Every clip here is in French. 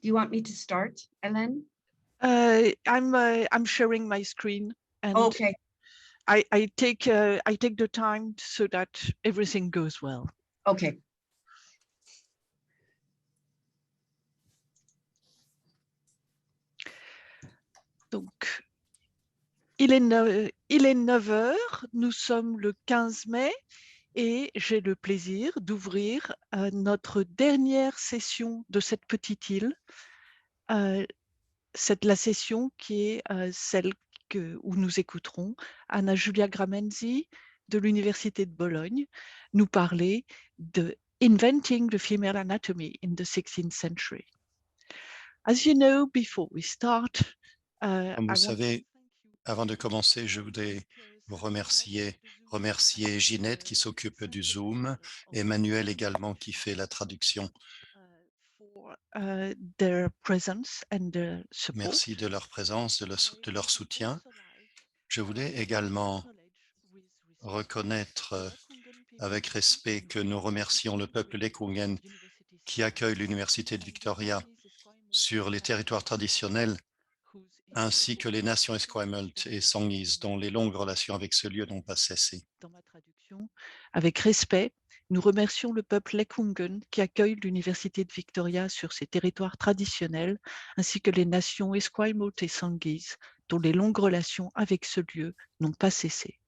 Do you want me to start, Hélène? I'm sharing my screen, and Okay. I take the time so that everything goes well. Okay. Donc, il est 9 heures, nous sommes le 15 mai et j'ai le plaisir d'ouvrir notre dernière session de cette petite île. La session qui est celle où nous écouterons Anna Julia Gramenzi de l'Université de Bologne nous parler de Inventing the Female Anatomy in the 16th Century. As you know, before we start, Comme vous savez, avant de commencer, je voudrais vous remercier Ginette qui s'occupe du Zoom, et Emmanuel également qui fait la traduction. for their presence and their support. Merci de leur présence, de leur soutien. Je voulais également reconnaître avec respect que nous remercions le peuple Lekwungen qui accueille l'Université de Victoria sur les territoires traditionnels, ainsi que les nations Esquimalt et Songhees, dont les longues relations avec ce lieu n'ont pas cessé. Dans ma traduction, avec respect, nous remercions le peuple Lekwungen qui accueille l'Université de Victoria sur ses territoires traditionnels, ainsi que les nations Esquimalt et Songhees, dont les longues relations avec ce lieu n'ont pas cessé.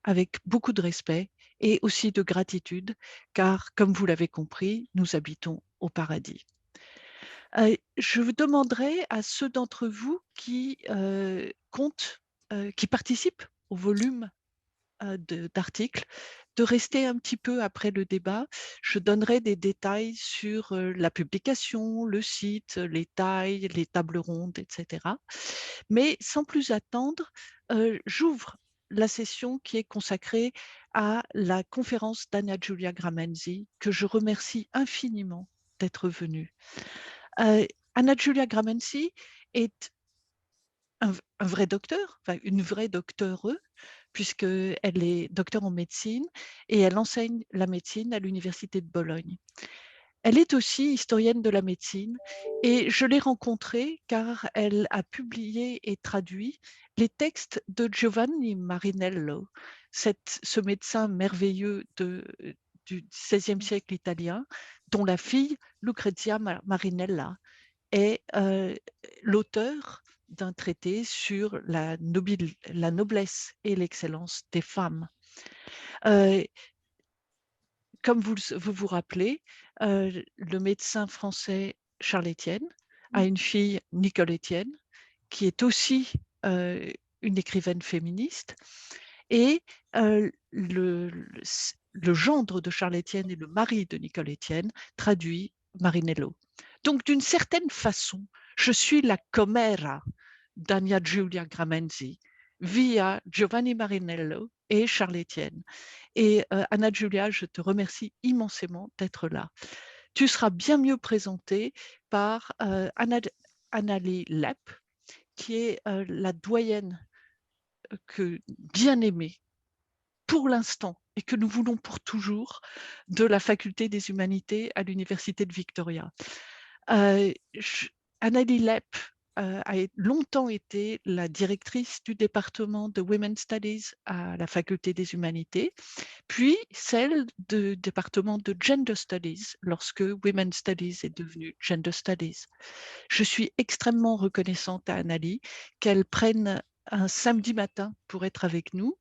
Avec beaucoup de respect et aussi de gratitude, car, comme vous l'avez compris, nous habitons au paradis. Je vous demanderai à ceux d'entre vous qui qui participent au volume d'articles, de rester un petit peu après le débat. Je donnerai des détails sur la publication, le site, les tailles, les tables rondes, etc. Mais sans plus attendre, j'ouvre la session qui est consacrée à la conférence d'Anna Julia Gramenzi, que je remercie infiniment d'être venue. Anna Julia Gramenzi est un vrai docteur, enfin une vraie docteure, puisqu'elle est docteure en médecine et elle enseigne la médecine à l'Université de Bologne. Elle est aussi historienne de la médecine et je l'ai rencontrée car elle a publié et traduit les textes de Giovanni Marinello, ce médecin merveilleux du XVIe siècle italien, dont la fille Lucrezia Marinella est l'auteur d'un traité sur la noblesse et l'excellence des femmes. Comme vous vous rappelez, le médecin français Charles Étienne a une fille, Nicole Étienne, qui est aussi une écrivaine féministe. Et le gendre de Charles Étienne et le mari de Nicole Étienne traduit Marinello. Donc, d'une certaine façon, je suis la commère d'Anna Giulia Gramenzi via Giovanni Marinello et Charles Étienne. Et Anna Giulia, je te remercie immensément d'être là. Tu seras bien mieux présentée par Annalie Lepp, qui est la doyenne bien aimée pour l'instant et que nous voulons pour toujours de la faculté des humanités à l'Université de Victoria. Annalie Lepp a longtemps été la directrice du département de Women's Studies à la faculté des humanités, puis celle du département de Gender Studies lorsque Women's Studies est devenu Gender Studies. Je suis extrêmement reconnaissante à Annalie qu'elle prenne un samedi matin pour être avec nous.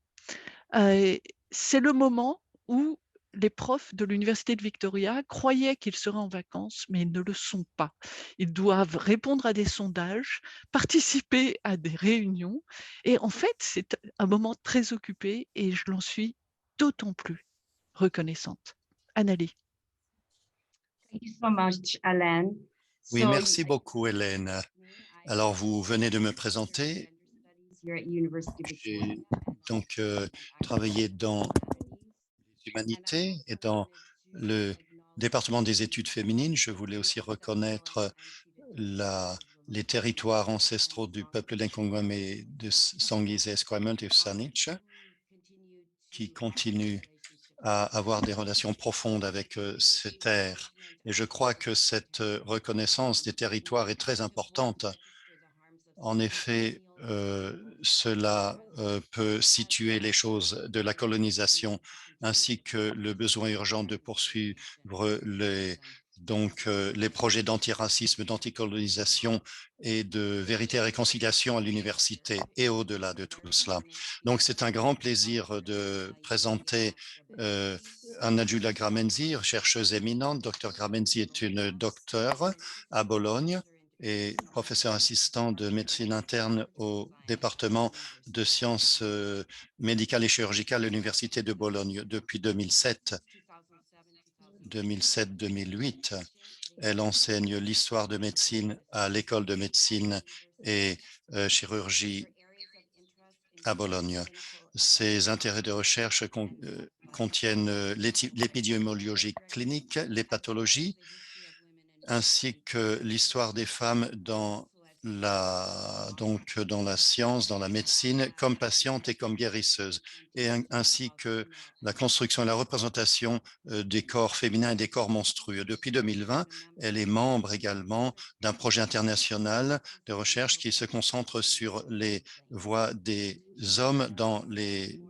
C'est le moment où les profs de l'Université de Victoria croyaient qu'ils seraient en vacances, mais ils ne le sont pas. Ils doivent répondre à des sondages, participer à des réunions. Et en fait, c'est un moment très occupé et je l'en suis d'autant plus reconnaissante. Annalie. Thank you so much, Hélène. Oui, merci beaucoup, Hélène. Alors, vous venez de me présenter. J'ai donc travaillé dans les humanités et dans le département des études féminines. Je voulais aussi reconnaître les territoires ancestraux du peuple Lekwungen et de Songhees et Esquimalt et Saanich qui continuent à avoir des relations profondes avec ces terres. Et je crois que cette reconnaissance des territoires est très importante. En effet, cela peut situer les choses de la colonisation ainsi que le besoin urgent de poursuivre les projets d'antiracisme, d'anticolonisation et de vérité et réconciliation à l'université et au-delà de tout cela. Donc, c'est un grand plaisir de présenter Anna Giulia Gramenzi, chercheuse éminente. Dr Gramenzi est une docteure à Bologne et professeur assistant de médecine interne au département de sciences médicales et chirurgicales à l'Université de Bologne depuis 2007-2008. Elle enseigne l'histoire de médecine à l'école de médecine et chirurgie à Bologne. Ses intérêts de recherche contiennent l'épidémiologie clinique, les pathologies, ainsi que l'histoire des femmes dans la science, dans la médecine, comme patientes et comme guérisseuses, et ainsi que la construction et la représentation des corps féminins et des corps monstrueux. Depuis 2020, elle est membre également d'un projet international de recherche qui se concentre sur les voix des hommes dans les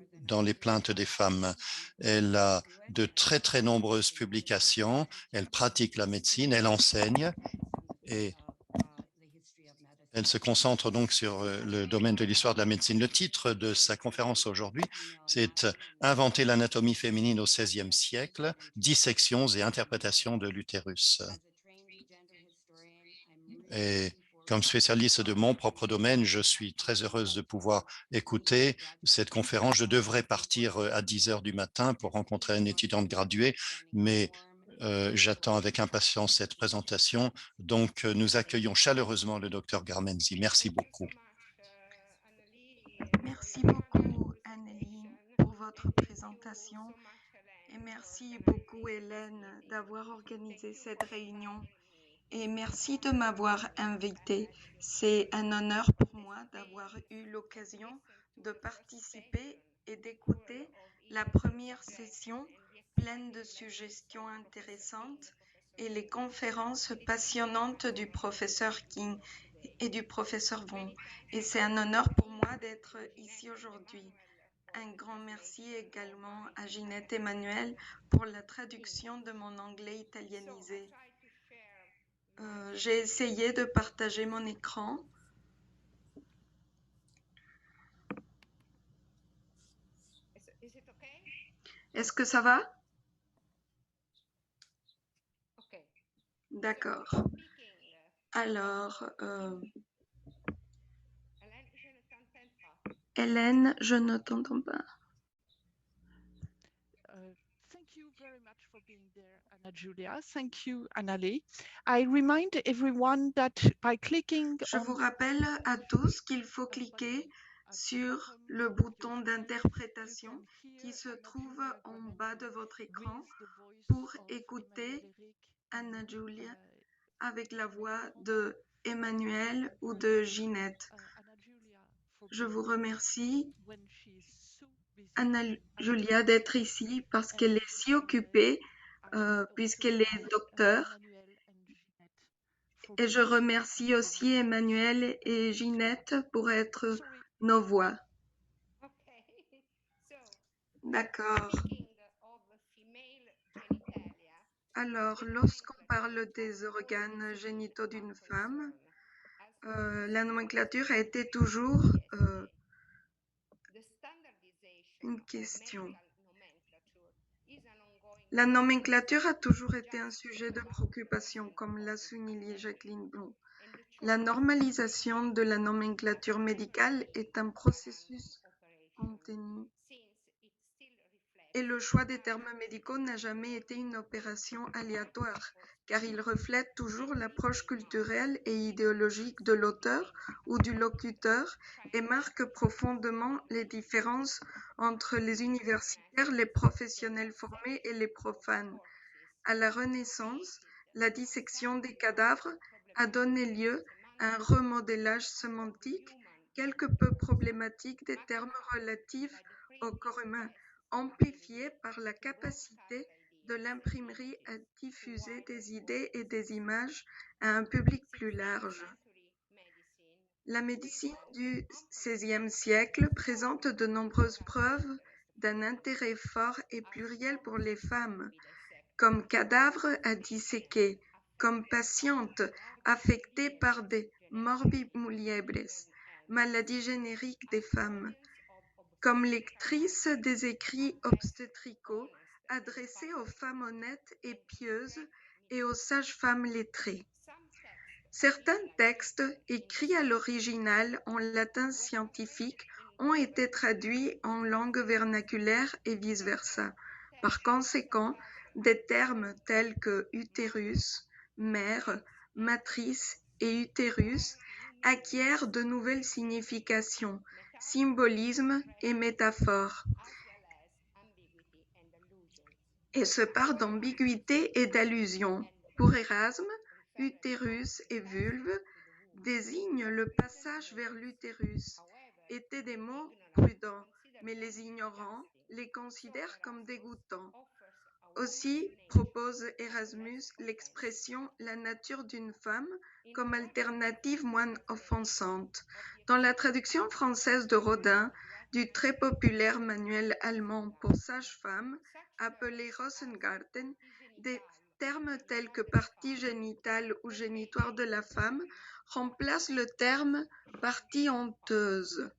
plaintes des femmes. Elle a de très, très nombreuses publications. Elle pratique la médecine, elle enseigne et elle se concentre donc sur le domaine de l'histoire de la médecine. Le titre de sa conférence aujourd'hui, c'est « Inventer l'anatomie féminine au XVIe siècle, dissections et interprétations de l'utérus ». Et comme spécialiste de mon propre domaine, je suis très heureuse de pouvoir écouter cette conférence. Je devrais partir à 10 heures du matin pour rencontrer une étudiante graduée, mais j'attends avec impatience cette présentation. Donc, nous accueillons chaleureusement le docteur Garmenzi. Merci beaucoup. Merci beaucoup, Anneline, pour votre présentation. Et merci beaucoup, Hélène, d'avoir organisé cette réunion. Et merci de m'avoir invitée. C'est un honneur pour moi d'avoir eu l'occasion de participer et d'écouter la première session pleine de suggestions intéressantes et les conférences passionnantes du professeur King et du professeur Von. Et c'est un honneur pour moi d'être ici aujourd'hui. Un grand merci également à Ginette Emmanuel pour la traduction de mon anglais italianisé. J'ai essayé de partager mon écran. Est-ce que ça va? D'accord. Alors, Hélène, je ne t'entends pas. Thank you very much for being there, Anna Giulia. Thank you, Annalie. I remind everyone that by clicking Je vous rappelle à tous qu'il faut cliquer sur le bouton d'interprétation qui se trouve en bas de votre écran pour écouter Anna Giulia avec la voix de Emmanuel ou de Ginette. Je vous remercie, Anna Giulia, d'être ici parce qu'elle est si occupée puisqu'elle est docteure. Et je remercie aussi Emmanuel et Ginette pour être nos voix. D'accord. Alors, lorsqu'on parle des organes génitaux d'une femme, la nomenclature a été toujours une question. La nomenclature a toujours été un sujet de préoccupation, comme l'a souligné Jacqueline Blum. La normalisation de la nomenclature médicale est un processus continu. Et le choix des termes médicaux n'a jamais été une opération aléatoire, car il reflète toujours l'approche culturelle et idéologique de l'auteur ou du locuteur et marque profondément les différences entre les universitaires, les professionnels formés et les profanes. À la Renaissance, la dissection des cadavres a donné lieu à un remodélage sémantique quelque peu problématique des termes relatifs au corps humain, amplifiées par la capacité de l'imprimerie à diffuser des idées et des images à un public plus large. La médecine du XVIe siècle présente de nombreuses preuves d'un intérêt fort et pluriel pour les femmes, comme cadavres à disséquer, comme patientes affectées par des morbus muliebres, maladies génériques des femmes, comme lectrices des écrits obstétricaux adressés aux femmes honnêtes et pieuses et aux sages-femmes lettrées. Certains textes écrits à l'original en latin scientifique ont été traduits en langue vernaculaire et vice-versa. Par conséquent, des termes tels que utérus, mère, matrice et utérus acquièrent de nouvelles significations, symbolismes et métaphores, et se parent d'ambiguïté et d'allusion. Pour Erasme, utérus et vulve désignent le passage vers l'utérus, étaient des mots prudents, mais les ignorants les considèrent comme dégoûtants. Aussi propose Erasmus l'expression « la nature d'une femme » comme alternative moins offensante. Dans la traduction française de Rodin du très populaire manuel allemand pour sages-femmes, appelé Rosengarten, des termes tels que partie génitale ou génitoire de la femme remplacent le terme partie honteuse.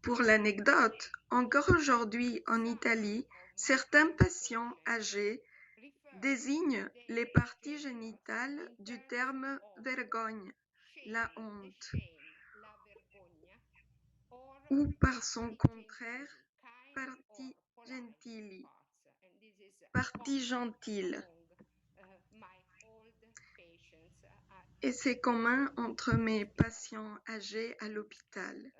Pour l'anecdote, encore aujourd'hui en Italie, certains patients âgés désignent les parties génitales du terme vergogne, la honte, ou par son contraire, partie gentili, partie gentile. Et c'est commun entre mes patients âgés à l'hôpital.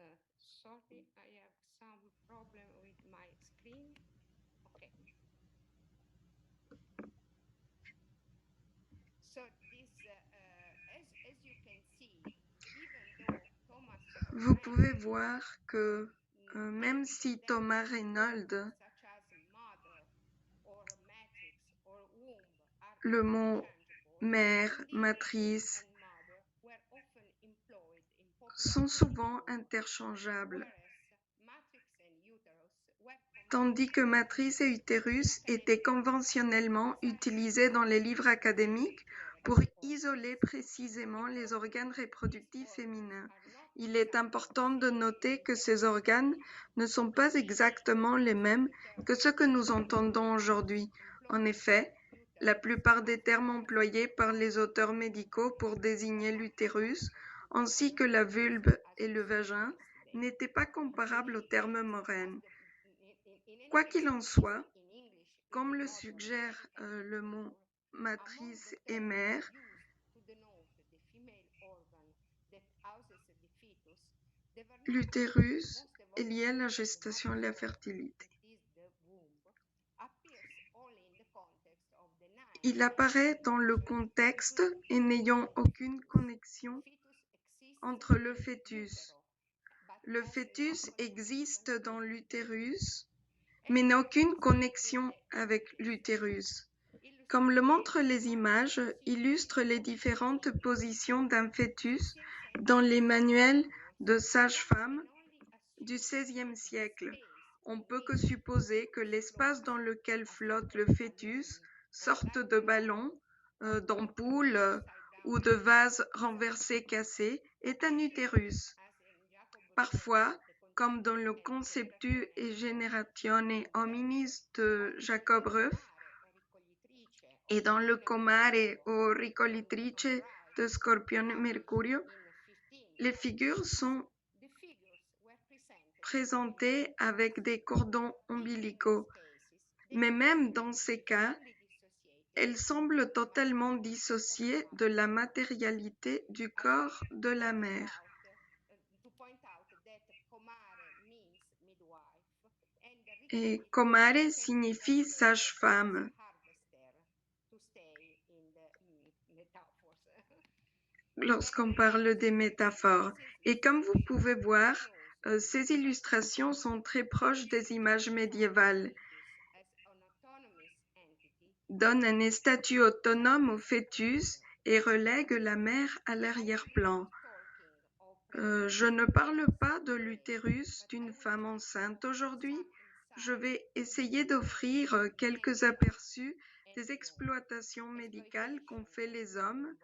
Vous pouvez voir que même si Thomas Reynolds, le mot mère, matrice, sont souvent interchangeables, tandis que matrice et utérus étaient conventionnellement utilisés dans les livres académiques pour isoler précisément les organes reproductifs féminins. Il est important de noter que ces organes ne sont pas exactement les mêmes que ceux que nous entendons aujourd'hui. En effet, la plupart des termes employés par les auteurs médicaux pour désigner l'utérus, ainsi que la vulve et le vagin, n'étaient pas comparables au terme morène. Quoi qu'il en soit, comme le suggère le mot matrice et mère, l'utérus est lié à la gestation et la fertilité. Il apparaît dans le contexte et n'ayant aucune connexion entre le fœtus. Le fœtus existe dans l'utérus, mais n'a aucune connexion avec l'utérus. Comme le montrent les images, illustrent les différentes positions d'un fœtus dans les manuels de sages-femmes du XVIe siècle. On peut que supposer que l'espace dans lequel flotte le fœtus, sorte de ballon, d'ampoule ou de vase renversé cassé, est un utérus. Parfois, comme dans le Conceptu et Generatione Hominis de Jacob Ruff et dans le Comare o Ricolitrice de Scorpione Mercurio, les figures sont présentées avec des cordons ombilicaux. Mais même dans ces cas, elles semblent totalement dissociées de la matérialité du corps de la mère. Et comare signifie sage-femme. Lorsqu'on parle des métaphores. Et comme vous pouvez voir, Ces illustrations sont très proches des images médiévales. Donne un statut autonome au fœtus et relègue la mère à l'arrière-plan. Je ne parle pas de l'utérus d'une femme enceinte aujourd'hui. Je vais essayer d'offrir quelques aperçus des exploitations médicales qu'ont fait les hommes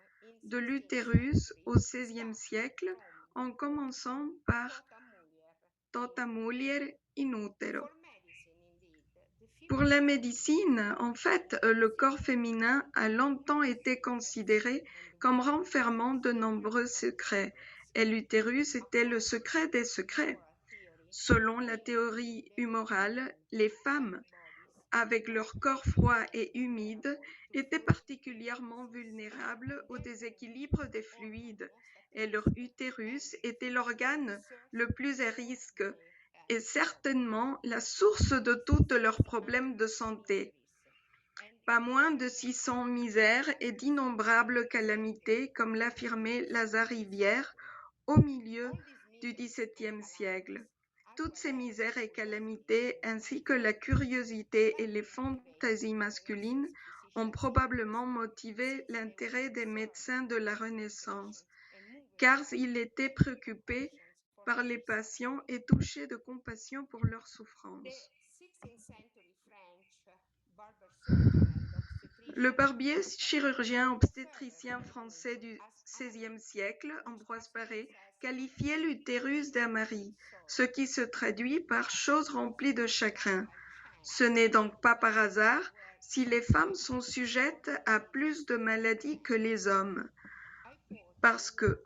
de l'utérus au XVIe siècle, en commençant par Tota mulier in utero. Pour la médecine, en fait, le corps féminin a longtemps été considéré comme renfermant de nombreux secrets, et l'utérus était le secret des secrets. Selon la théorie humorale, les femmes, avec leur corps froid et humide, étaient particulièrement vulnérables au déséquilibre des fluides, et leur utérus était l'organe le plus à risque et certainement la source de tous leurs problèmes de santé. Pas moins de 600 misères et d'innombrables calamités, comme l'affirmait Lazare Rivière au milieu du XVIIe siècle. Toutes ces misères et calamités, ainsi que la curiosité et les fantaisies masculines, ont probablement motivé l'intérêt des médecins de la Renaissance, car ils étaient préoccupés par les patients et touchés de compassion pour leurs souffrances. Le barbier chirurgien obstétricien français du XVIe siècle, Ambroise Paré, qualifiait l'utérus d'Amarie, ce qui se traduit par chose remplie de chagrin. Ce n'est donc pas par hasard si les femmes sont sujettes à plus de maladies que les hommes, parce que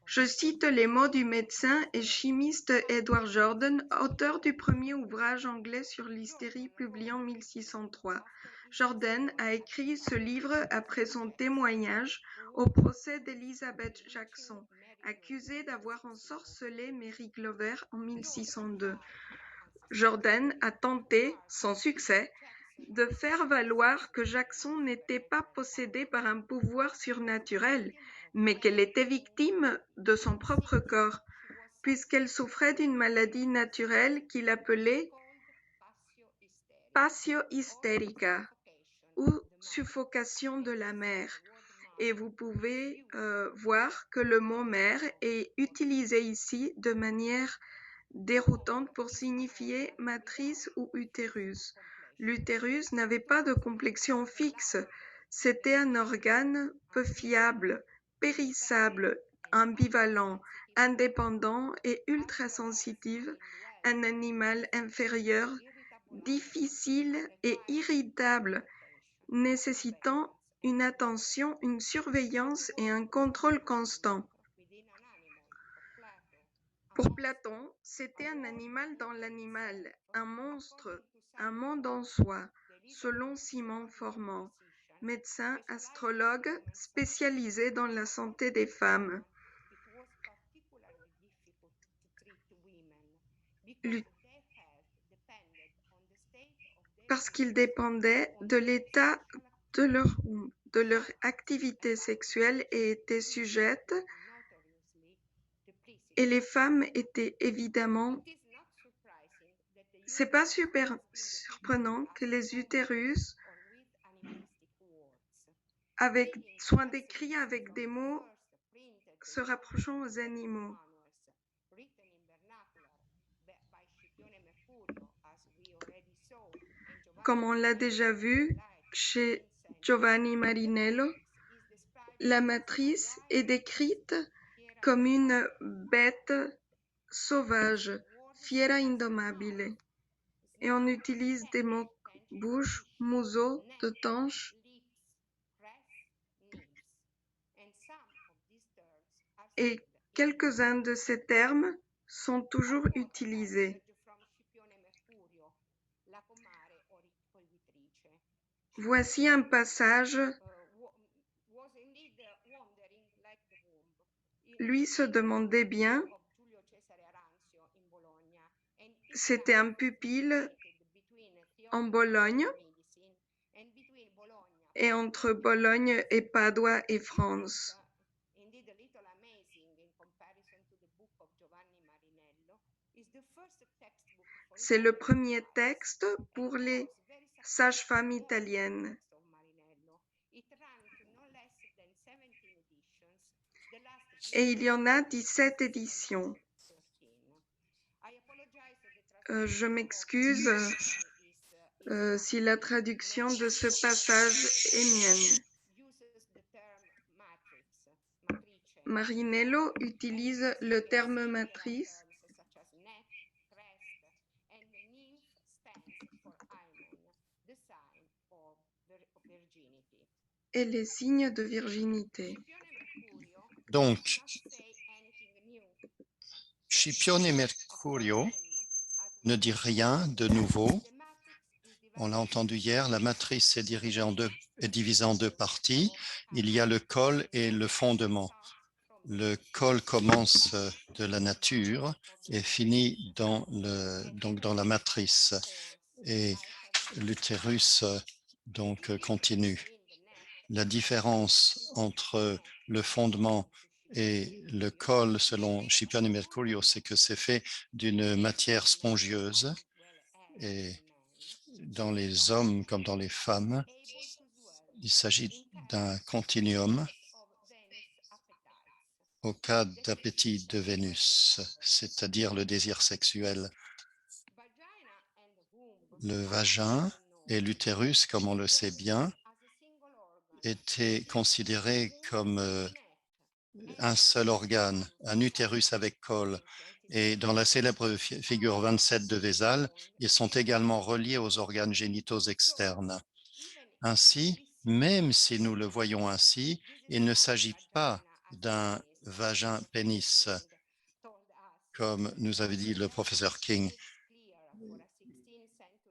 je cite les mots du médecin et chimiste Edward Jordan, auteur du premier ouvrage anglais sur l'hystérie publié en 1603. Jordan a écrit ce livre après son témoignage au procès d'Elizabeth Jackson, accusée d'avoir ensorcelé Mary Glover en 1602. Jordan a tenté, sans succès, de faire valoir que Jackson n'était pas possédée par un pouvoir surnaturel, mais qu'elle était victime de son propre corps, puisqu'elle souffrait d'une maladie naturelle qu'il appelait passio hysterica ou suffocation de la mère. Et vous pouvez voir que le mot mère est utilisé ici de manière déroutante pour signifier matrice ou utérus. L'utérus n'avait pas de complexion fixe, c'était un organe peu fiable, périssable, ambivalent, indépendant et ultra-sensitif, un animal inférieur, difficile et irritable, nécessitant une attention, une surveillance et un contrôle constant. Pour Platon, c'était un animal dans l'animal, un monstre, un monde en soi, selon Simon Formand, médecin astrologue spécialisé dans la santé des femmes. Parce qu'il dépendait de l'état de leur activité sexuelle et étaient sujettes, et les femmes étaient évidemment. C'est pas super surprenant que les utérus soient décrits avec des mots se rapprochant aux animaux. Comme on l'a déjà vu chez Giovanni Marinello, la matrice est décrite comme une bête sauvage, fiera indomabile, et on utilise des mots bouche, museau, de tanche, et quelques-uns de ces termes sont toujours utilisés. Voici un passage. Lui se demandait bien, c'était un pupille en Bologne, et entre Bologne et Padoue et France. C'est le premier texte pour les sages-femmes italiennes. Et il y en a 17 éditions. Je m'excuse si la traduction de ce passage est mienne. Marinello utilise le terme matrice et les signes de virginité. Donc, Scipione Mercurio ne dit rien de nouveau. On l'a entendu hier, la matrice est divisée en deux parties. Il y a le col et le fondement. Le col commence de la nature et finit donc dans la matrice. Et l'utérus continue. La différence entre le fondement et le col, selon Scipione Mercurio, c'est que c'est fait d'une matière spongieuse. Et dans les hommes comme dans les femmes, il s'agit d'un continuum au cas d'appétit de Vénus, c'est-à-dire le désir sexuel. Le vagin et l'utérus, comme on le sait bien, étaient considérés comme un seul organe, un utérus avec col. Et dans la célèbre figure 27 de Vésale, ils sont également reliés aux organes génitaux externes. Ainsi, même si nous le voyons ainsi, il ne s'agit pas d'un vagin-pénis, comme nous avait dit le professeur King.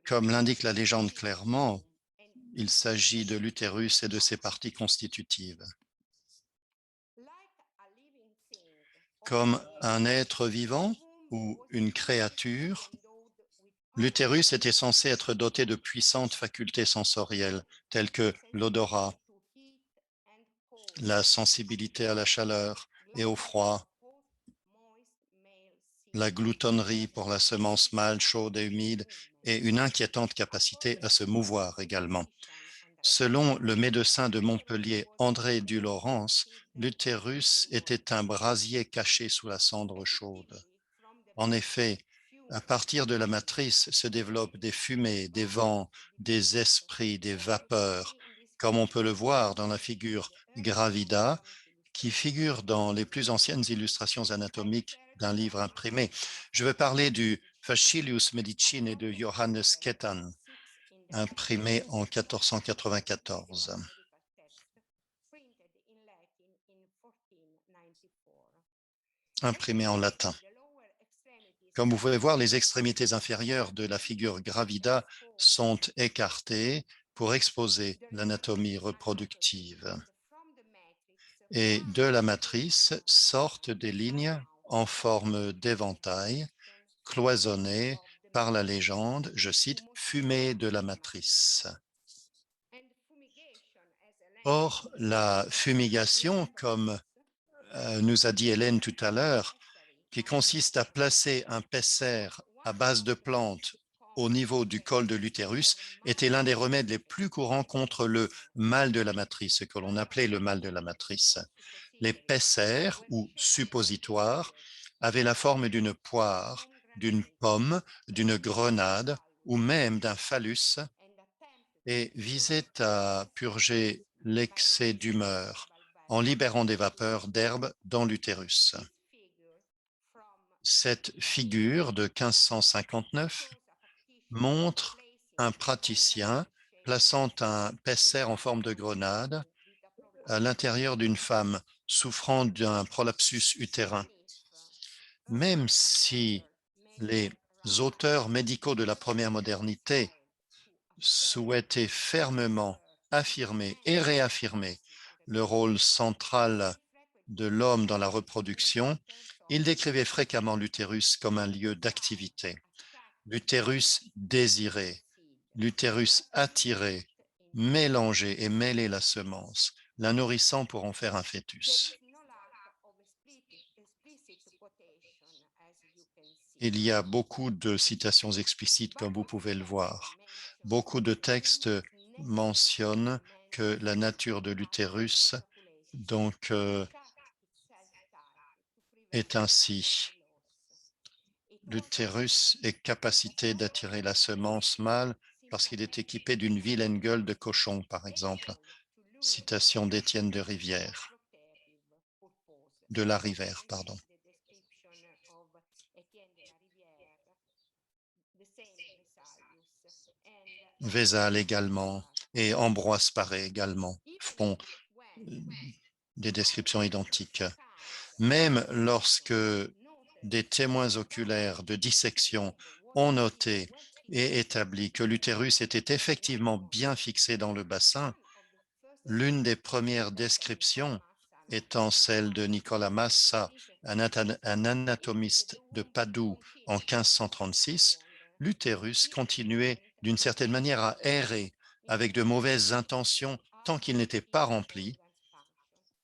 Comme l'indique la légende clairement, il s'agit de l'utérus et de ses parties constitutives. Comme un être vivant ou une créature, l'utérus était censé être doté de puissantes facultés sensorielles, telles que l'odorat, la sensibilité à la chaleur et au froid, la gloutonnerie pour la semence mâle chaude et humide et une inquiétante capacité à se mouvoir également. Selon le médecin de Montpellier, André Dulaurence, l'utérus était un brasier caché sous la cendre chaude. En effet, à partir de la matrice se développent des fumées, des vents, des esprits, des vapeurs, comme on peut le voir dans la figure gravida, qui figure dans les plus anciennes illustrations anatomiques d'un livre imprimé. Je veux parler du Facilius Medicinae de Johannes Kettan, imprimé en 1494. Imprimé en latin. Comme vous pouvez voir, les extrémités inférieures de la figure gravida sont écartées pour exposer l'anatomie reproductive. Et de la matrice sortent des lignes en forme d'éventail, cloisonnées par la légende, je cite, « fumée de la matrice ». Or, la fumigation, comme nous a dit Hélène tout à l'heure, qui consiste à placer un pesser à base de plantes au niveau du col de l'utérus, était l'un des remèdes les plus courants contre le mal de la matrice, ce que l'on appelait le mal de la matrice. Les pessers ou suppositoires avaient la forme d'une poire, d'une pomme, d'une grenade ou même d'un phallus et visaient à purger l'excès d'humeur en libérant des vapeurs d'herbe dans l'utérus. Cette figure de 1559 montre un praticien plaçant un pesser en forme de grenade à l'intérieur d'une femme souffrant d'un prolapsus utérin. Même si les auteurs médicaux de la première modernité souhaitaient fermement affirmer et réaffirmer le rôle central de l'homme dans la reproduction, ils décrivaient fréquemment l'utérus comme un lieu d'activité. L'utérus désiré, l'utérus attiré, mélanger et mêler la semence, la nourrissant pour en faire un fœtus. Il y a beaucoup de citations explicites, comme vous pouvez le voir. Beaucoup de textes mentionnent que la nature de l'utérus donc est ainsi. L'utérus est capacité d'attirer la semence mâle parce qu'il est équipé d'une vilaine gueule de cochon, par exemple. Citation d'Étienne de la Rivière, pardon. Vézal également et Ambroise Paré également font des descriptions identiques. Même lorsque des témoins oculaires de dissection ont noté et établi que l'utérus était effectivement bien fixé dans le bassin, l'une des premières descriptions étant celle de Nicolas Massa, un anatomiste de Padoue en 1536, l'utérus continuait d'une certaine manière à errer avec de mauvaises intentions tant qu'il n'était pas rempli,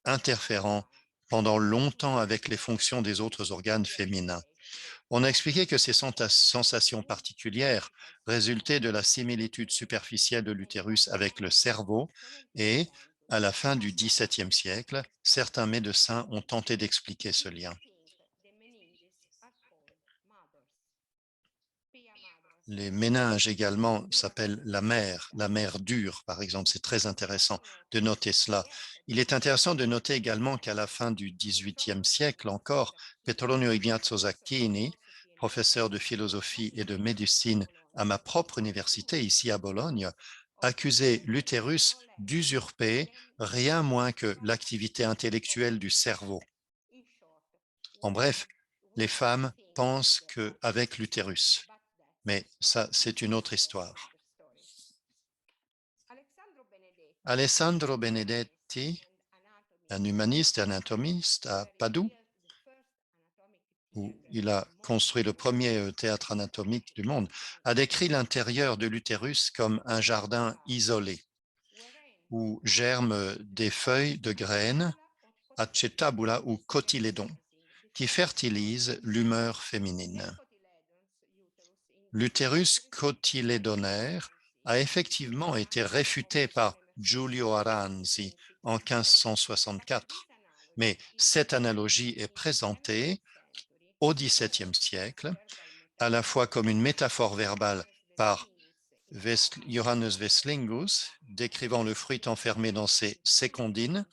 interférant pendant longtemps avec les fonctions des autres organes féminins. On a expliqué que ces sensations particulières résultaient de la similitude superficielle de l'utérus avec le cerveau et, à la fin du XVIIe siècle, certains médecins ont tenté d'expliquer ce lien. Les méninges également s'appellent la mer dure, par exemple. C'est très intéressant de noter cela. Il est intéressant de noter également qu'à la fin du XVIIIe siècle encore, Petronio Ignazio Zacchini, professeur de philosophie et de médecine à ma propre université ici à Bologne, accusait l'utérus d'usurper rien moins que l'activité intellectuelle du cerveau. En bref, les femmes pensent qu'avec l'utérus. Mais ça, c'est une autre histoire. Alessandro Benedetti, un humaniste et anatomiste à Padoue, où il a construit le premier théâtre anatomique du monde, a décrit l'intérieur de l'utérus comme un jardin isolé, où germent des feuilles de graines, acetabula ou cotylédons, qui fertilisent l'humeur féminine. L'utérus cotylédonaire a effectivement été réfuté par Giulio Aranzi en 1564, mais cette analogie est présentée au XVIIe siècle, à la fois comme une métaphore verbale par Johannes Veslingus, décrivant le fruit enfermé dans ses sécondines,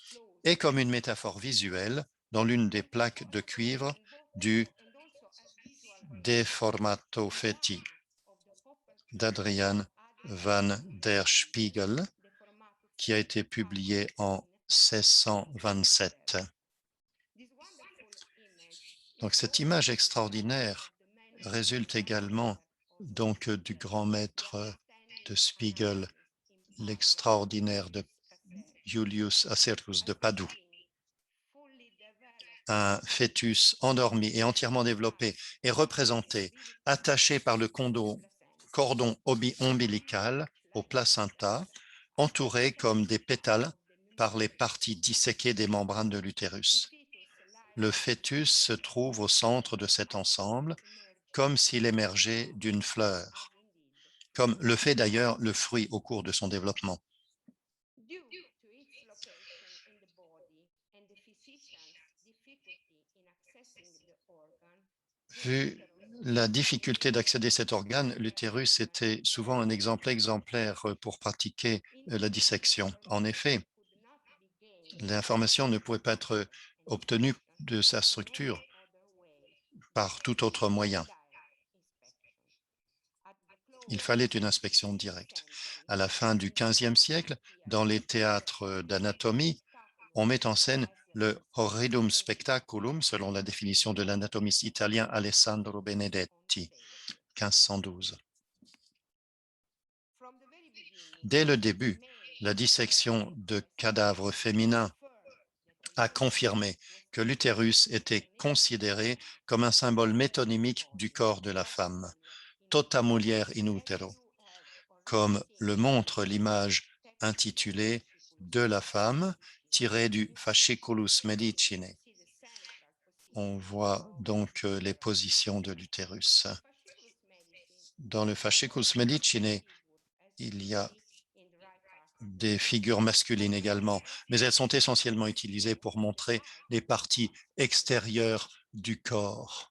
et comme une métaphore visuelle dans l'une des plaques de cuivre du De Formato Feti d'Adrian van der Spiegel, qui a été publié en 1627. Donc cette image extraordinaire résulte également donc du grand maître de Spiegel, l'extraordinaire de Julius Acerus de Padoue. Un fœtus endormi et entièrement développé est représenté, attaché par le cordon ombilical au placenta, entouré comme des pétales par les parties disséquées des membranes de l'utérus. Le fœtus se trouve au centre de cet ensemble, comme s'il émergeait d'une fleur, comme le fait d'ailleurs le fruit au cours de son développement. Vu la difficulté d'accéder à cet organe, l'utérus était souvent un exemple exemplaire pour pratiquer la dissection. En effet, l'information ne pouvait pas être obtenue de sa structure par tout autre moyen. Il fallait une inspection directe. À la fin du XVe siècle, dans les théâtres d'anatomie, on met en scène le horridum spectaculum, selon la définition de l'anatomiste italien Alessandro Benedetti, 1512. Dès le début, la dissection de cadavres féminins a confirmé que l'utérus était considéré comme un symbole métonymique du corps de la femme, tota mulier in utero, comme le montre l'image intitulée « De la femme » tirée du Fasciculus Medicinae. On voit donc les positions de l'utérus. Dans le fasciculus medicinae, il y a des figures masculines également, mais elles sont essentiellement utilisées pour montrer les parties extérieures du corps.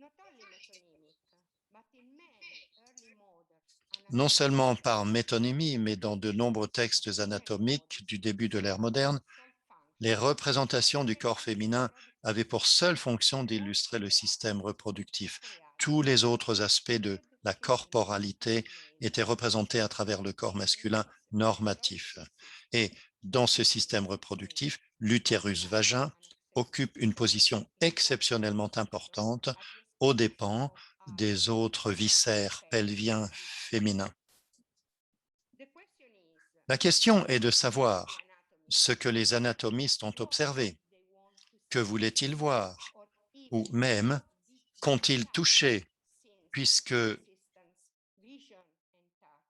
Non seulement par métonymie, mais dans de nombreux textes anatomiques du début de l'ère moderne, les représentations du corps féminin avaient pour seule fonction d'illustrer le système reproductif. Tous les autres aspects de la corporalité étaient représentés à travers le corps masculin normatif. Et dans ce système reproductif, l'utérus vagin occupe une position exceptionnellement importante aux dépens des autres viscères pelviens féminins. La question est de savoir ce que les anatomistes ont observé. Que voulaient-ils voir? Ou même, qu'ont-ils touché? Puisque,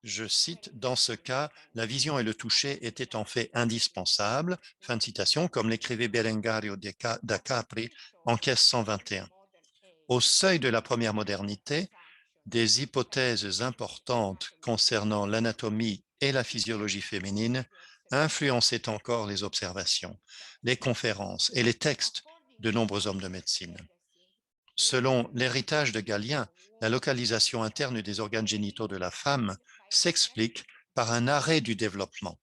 je cite, dans ce cas, la vision et le toucher étaient en fait indispensables, fin de citation, comme l'écrivait Berengario da Capri en 1521. Au seuil de la première modernité, des hypothèses importantes concernant l'anatomie et la physiologie féminine influençaient encore les observations, les conférences et les textes de nombreux hommes de médecine. Selon l'héritage de Galien, la localisation interne des organes génitaux de la femme s'explique par un arrêt du développement.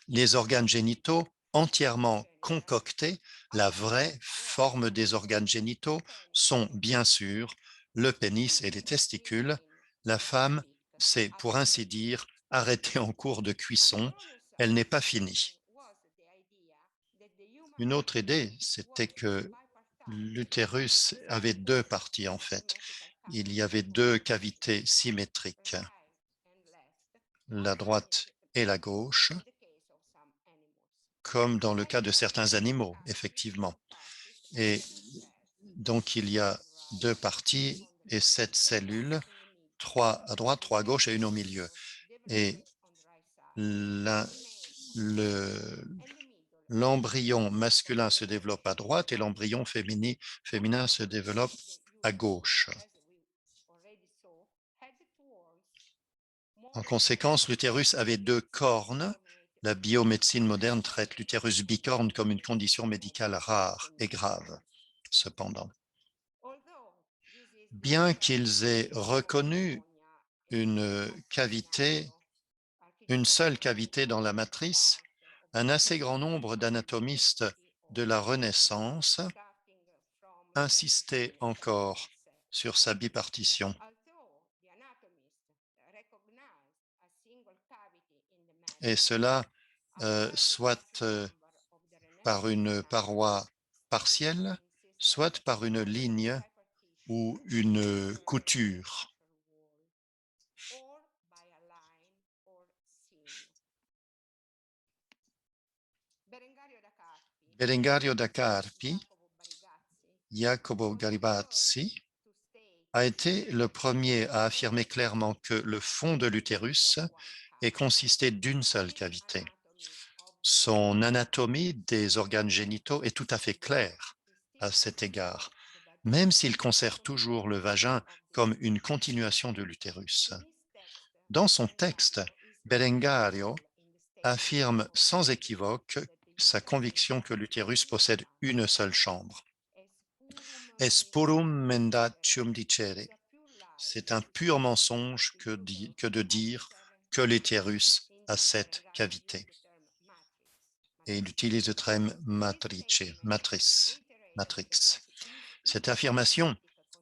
Les organes génitaux entièrement concoctés, la vraie forme des organes génitaux, sont bien sûr le pénis et les testicules. La femme s'est, pour ainsi dire, arrêtée en cours de cuisson. Elle n'est pas finie. Une autre idée, c'était que l'utérus avait deux parties en fait. Il y avait deux cavités symétriques, la droite et la gauche, comme dans le cas de certains animaux, effectivement. Et donc, il y a deux parties et 7 cellules, 3 à droite, 3 à gauche et une au milieu. Et l'embryon masculin se développe à droite et l'embryon féminin se développe à gauche. En conséquence, l'utérus avait deux cornes. La biomédecine moderne traite l'utérus bicorne comme une condition médicale rare et grave. Cependant, bien qu'ils aient reconnu une seule cavité dans la matrice, un assez grand nombre d'anatomistes de la Renaissance insistaient encore sur sa bipartition. Et cela soit par une paroi partielle, soit par une ligne ou une couture. Berengario da Carpi, Jacopo Garibazzi, a été le premier à affirmer clairement que le fond de l'utérus est consisté d'une seule cavité. Son anatomie des organes génitaux est tout à fait claire à cet égard, même s'il conserve toujours le vagin comme une continuation de l'utérus. Dans son texte, Berengario affirme sans équivoque sa conviction que l'utérus possède une seule chambre. Est purum mendacium dicere. C'est un pur mensonge que de dire que l'utérus a 7 cavités. Et il utilise le terme matrix. Cette affirmation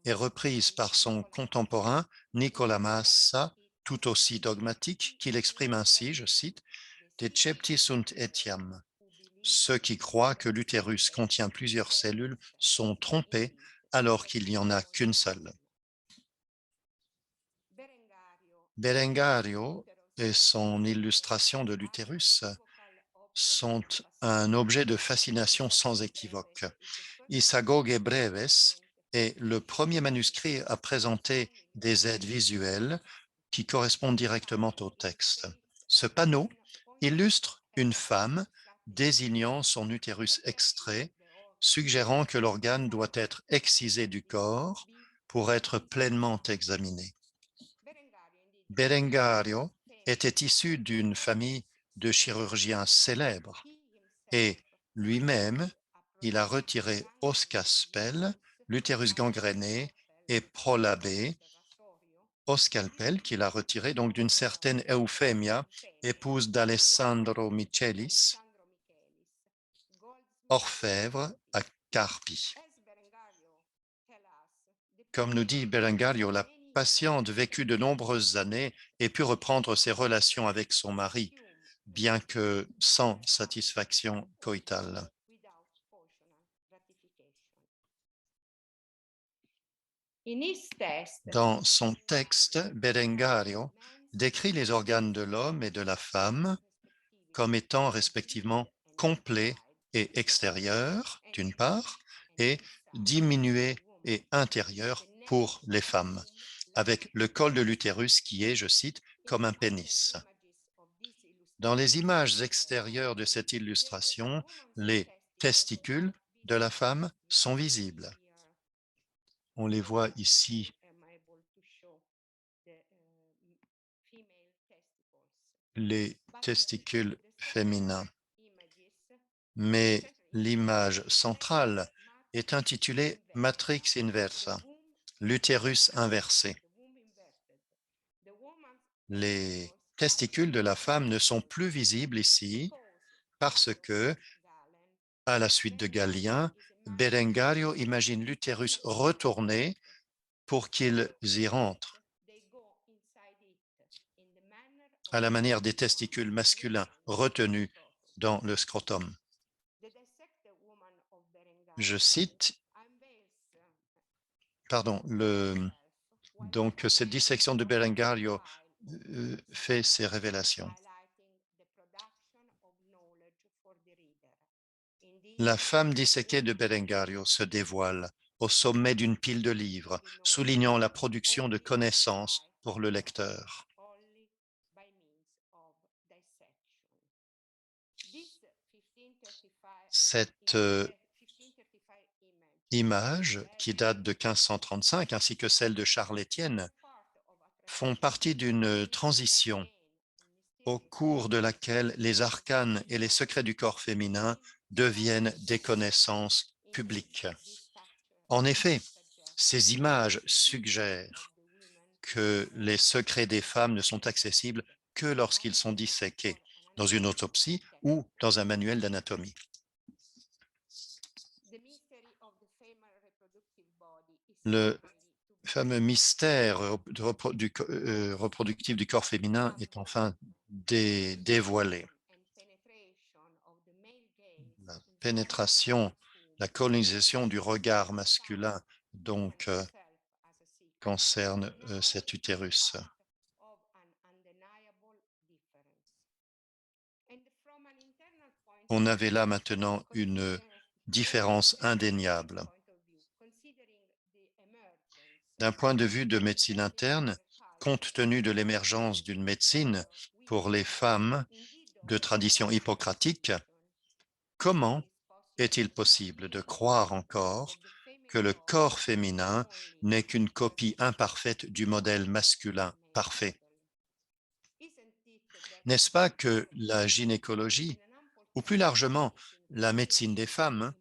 est reprise par son contemporain Nicola Massa, tout aussi dogmatique, qu'il exprime ainsi, je cite, « Decepti sunt etiam ». Ceux qui croient que l'utérus contient plusieurs cellules sont trompés alors qu'il n'y en a qu'une seule. Berengario et son illustration de l'utérus sont un objet de fascination sans équivoque. Isagoge Breves est le premier manuscrit à présenter des aides visuelles qui correspondent directement au texte. Ce panneau illustre une femme désignant son utérus extrait suggérant que l'organe doit être excisé du corps pour être pleinement examiné. Berengario était issu d'une famille de chirurgiens célèbres et lui-même, il a retiré au scalpel l'utérus gangréné et prolabé au scalpel qu'il a retiré donc d'une certaine Eufemia, épouse d'Alessandro Michelis, orfèvre à Carpi. Comme nous dit Berengario, la patiente vécut de nombreuses années et put reprendre ses relations avec son mari, bien que sans satisfaction coïtale. Dans son texte, Berengario décrit les organes de l'homme et de la femme comme étant respectivement complets et extérieurs, d'une part, et diminués et intérieurs pour les femmes, avec le col de l'utérus qui est, je cite, comme un pénis. Dans les images extérieures de cette illustration, les testicules de la femme sont visibles. On les voit ici les testicules féminins. Mais l'image centrale est intitulée Matrix inversa, l'utérus inversé. Les testicules de la femme ne sont plus visibles ici parce que, à la suite de Galien, Berengario imagine l'utérus retourné pour qu'ils y rentrent, à la manière des testicules masculins retenus dans le scrotum. Je cite, donc cette dissection de Berengario fait ces révélations. La femme disséquée de Berengario se dévoile au sommet d'une pile de livres, soulignant la production de connaissances pour le lecteur. Cette image, qui date de 1535, ainsi que celle de Charles Étienne, font partie d'une transition au cours de laquelle les arcanes et les secrets du corps féminin deviennent des connaissances publiques. En effet, ces images suggèrent que les secrets des femmes ne sont accessibles que lorsqu'ils sont disséqués dans une autopsie ou dans un manuel d'anatomie. Le fameux mystère reproductif du corps féminin est enfin dévoilé. La pénétration, la colonisation du regard masculin, donc, concerne cet utérus. On avait là maintenant une différence indéniable. D'un point de vue de médecine interne, compte tenu de l'émergence d'une médecine pour les femmes de tradition hippocratique, comment est-il possible de croire encore que le corps féminin n'est qu'une copie imparfaite du modèle masculin parfait? N'est-ce pas que la gynécologie, ou plus largement la médecine des femmes,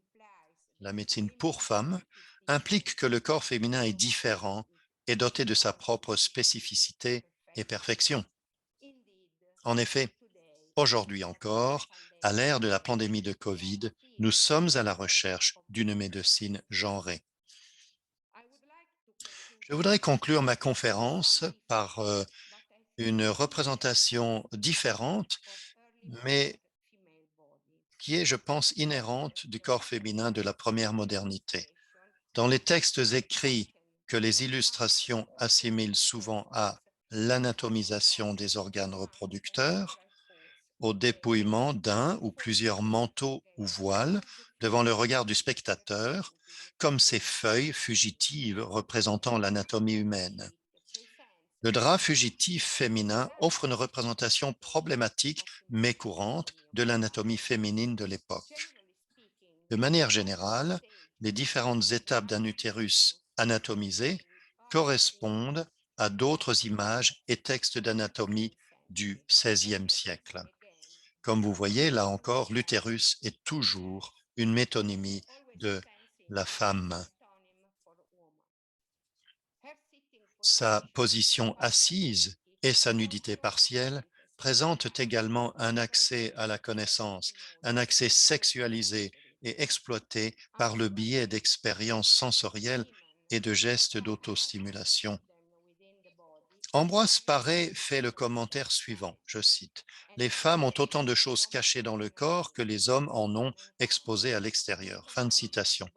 la médecine pour femmes, implique que le corps féminin est différent et doté de sa propre spécificité et perfection? En effet, aujourd'hui encore, à l'ère de la pandémie de COVID, nous sommes à la recherche d'une médecine genrée. Je voudrais conclure ma conférence par une représentation différente, mais qui est, je pense, inhérente du corps féminin de la première modernité. Dans les textes écrits que les illustrations assimilent souvent à l'anatomisation des organes reproducteurs, au dépouillement d'un ou plusieurs manteaux ou voiles devant le regard du spectateur, comme ces feuilles fugitives représentant l'anatomie humaine. Le drap fugitif féminin offre une représentation problématique mais courante de l'anatomie féminine de l'époque. De manière générale, les différentes étapes d'un utérus anatomisé correspondent à d'autres images et textes d'anatomie du XVIe siècle. Comme vous voyez, là encore, l'utérus est toujours une métonymie de la femme. Sa position assise et sa nudité partielle présentent également un accès à la connaissance, un accès sexualisé et exploité par le biais d'expériences sensorielles et de gestes d'autostimulation. Ambroise Paré fait le commentaire suivant, je cite, « Les femmes ont autant de choses cachées dans le corps que les hommes en ont exposées à l'extérieur. » Fin de citation.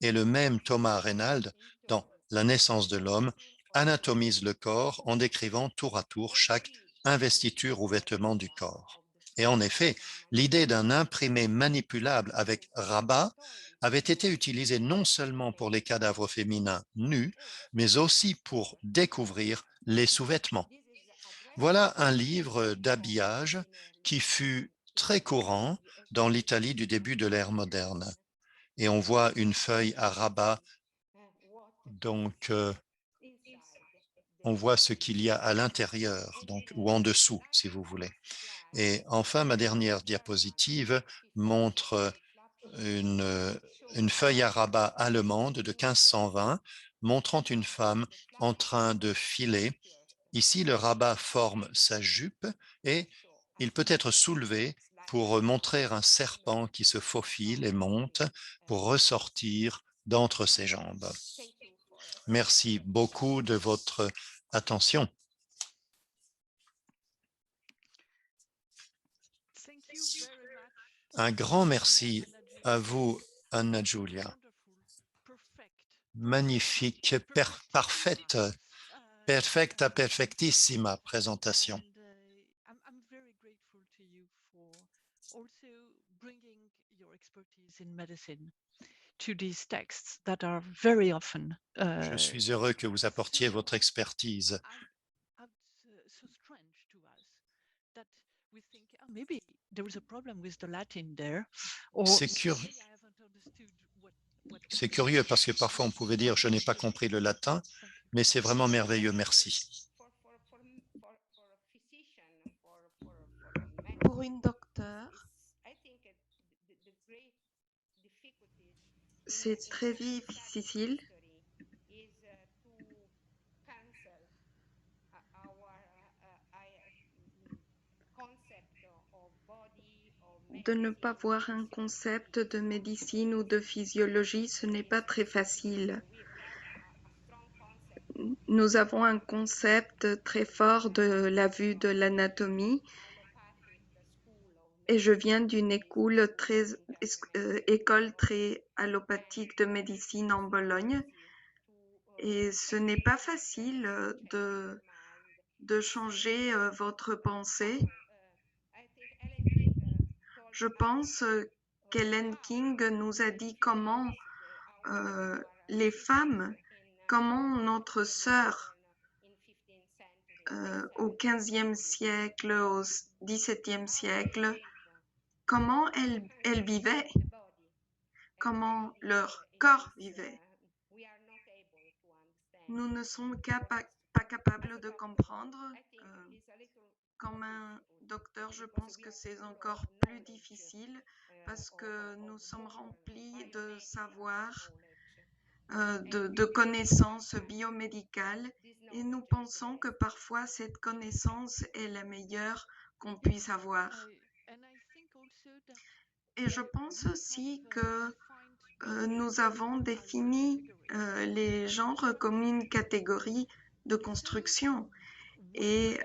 Et le même Thomas Reynald, dans La naissance de l'homme, anatomise le corps en décrivant tour à tour chaque investiture ou vêtement du corps. Et en effet, l'idée d'un imprimé manipulable avec rabat avait été utilisée non seulement pour les cadavres féminins nus, mais aussi pour découvrir les sous-vêtements. Voilà un livre d'habillage qui fut très courant dans l'Italie du début de l'ère moderne. Et on voit une feuille à rabat, donc on voit ce qu'il y a à l'intérieur, donc ou en dessous, si vous voulez. Et enfin, ma dernière diapositive montre une feuille à rabat allemande de 1520 montrant une femme en train de filer. Ici, le rabat forme sa jupe et il peut être soulevé pour montrer un serpent qui se faufile et monte pour ressortir d'entre ses jambes. Merci beaucoup de votre attention. Un grand merci à vous, Anna Giulia. Magnifique, parfaite, perfecta, perfectissima présentation. Je suis heureux que vous apportiez votre expertise. C'est curieux parce que parfois on pouvait dire « je n'ai pas compris le latin », mais c'est vraiment merveilleux, merci. Pour une docteure, c'est très difficile de ne pas voir un concept de médecine ou de physiologie, ce n'est pas très facile. Nous avons un concept très fort de la vue de l'anatomie et je viens d'une école très allopathique de médecine en Bologne et ce n'est pas facile de changer votre pensée. Je pense qu'Helen King nous a dit comment les femmes, comment notre sœur au XVe siècle, au XVIIe siècle, comment elles vivaient, comment leur corps vivait. Nous ne sommes pas capables de comprendre. Comme un docteur, je pense que c'est encore plus difficile parce que nous sommes remplis de savoir, de connaissances biomédicales et nous pensons que parfois cette connaissance est la meilleure qu'on puisse avoir. Et je pense aussi que nous avons défini les genres comme une catégorie de construction. Et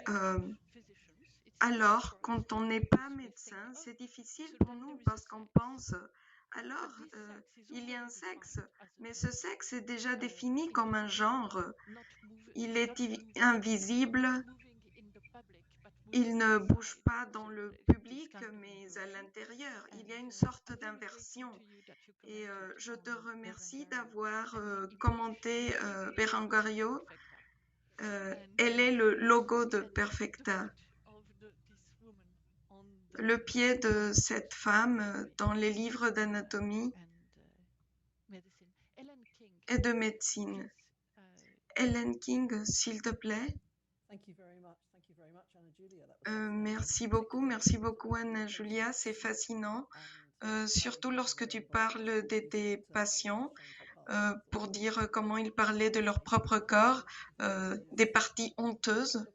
alors, quand on n'est pas médecin, c'est difficile pour nous parce qu'on pense, alors, il y a un sexe, mais ce sexe est déjà défini comme un genre. Il est invisible, il ne bouge pas dans le public, mais à l'intérieur. Il y a une sorte d'inversion. Et je te remercie d'avoir commenté Berengario. Elle est le logo de Perfecta. le pied de cette femme dans les livres d'anatomie et de médecine. Helen King, s'il te plaît. Merci beaucoup Anna Julia, c'est fascinant, surtout lorsque tu parles de tes patients, pour dire comment ils parlaient de leur propre corps, des parties honteuses.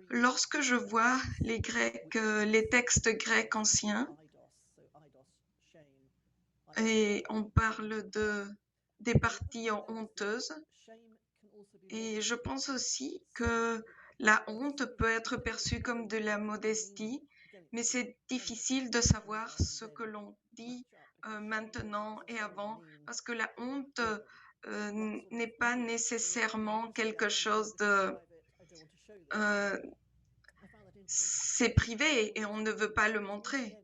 Lorsque je vois les textes grecs anciens, et on parle des parties honteuses, et je pense aussi que la honte peut être perçue comme de la modestie, mais c'est difficile de savoir ce que l'on dit maintenant et avant, parce que la honte n'est pas nécessairement quelque chose de... c'est privé et on ne veut pas le montrer.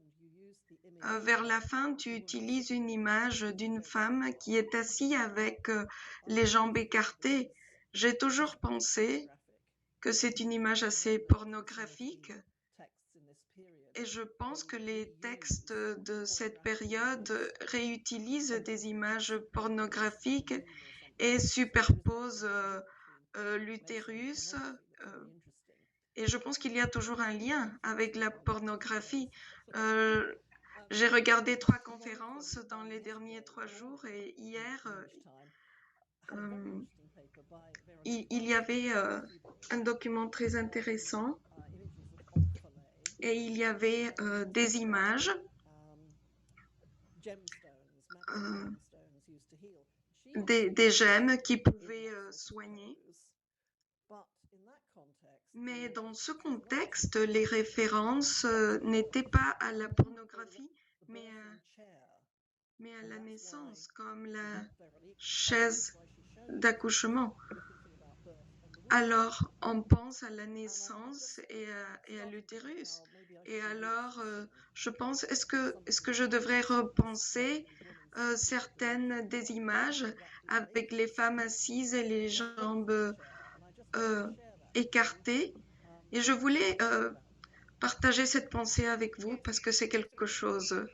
Vers la fin, tu utilises une image d'une femme qui est assise avec les jambes écartées. J'ai toujours pensé que c'est une image assez pornographique et je pense que les textes de cette période réutilisent des images pornographiques et superposent l'utérus. Et je pense qu'il y a toujours un lien avec la pornographie. J'ai regardé 3 conférences dans les derniers 3 jours et hier, il y avait un document très intéressant et il y avait des images des gemmes qui pouvaient soigner. Mais dans ce contexte, les références n'étaient pas à la pornographie, mais à la naissance, comme la chaise d'accouchement. Alors, on pense à la naissance et à l'utérus. Et alors, je pense, est-ce que je devrais repenser certaines des images avec les femmes assises et les jambes écartées? Et je voulais partager cette pensée avec vous parce que c'est quelque chose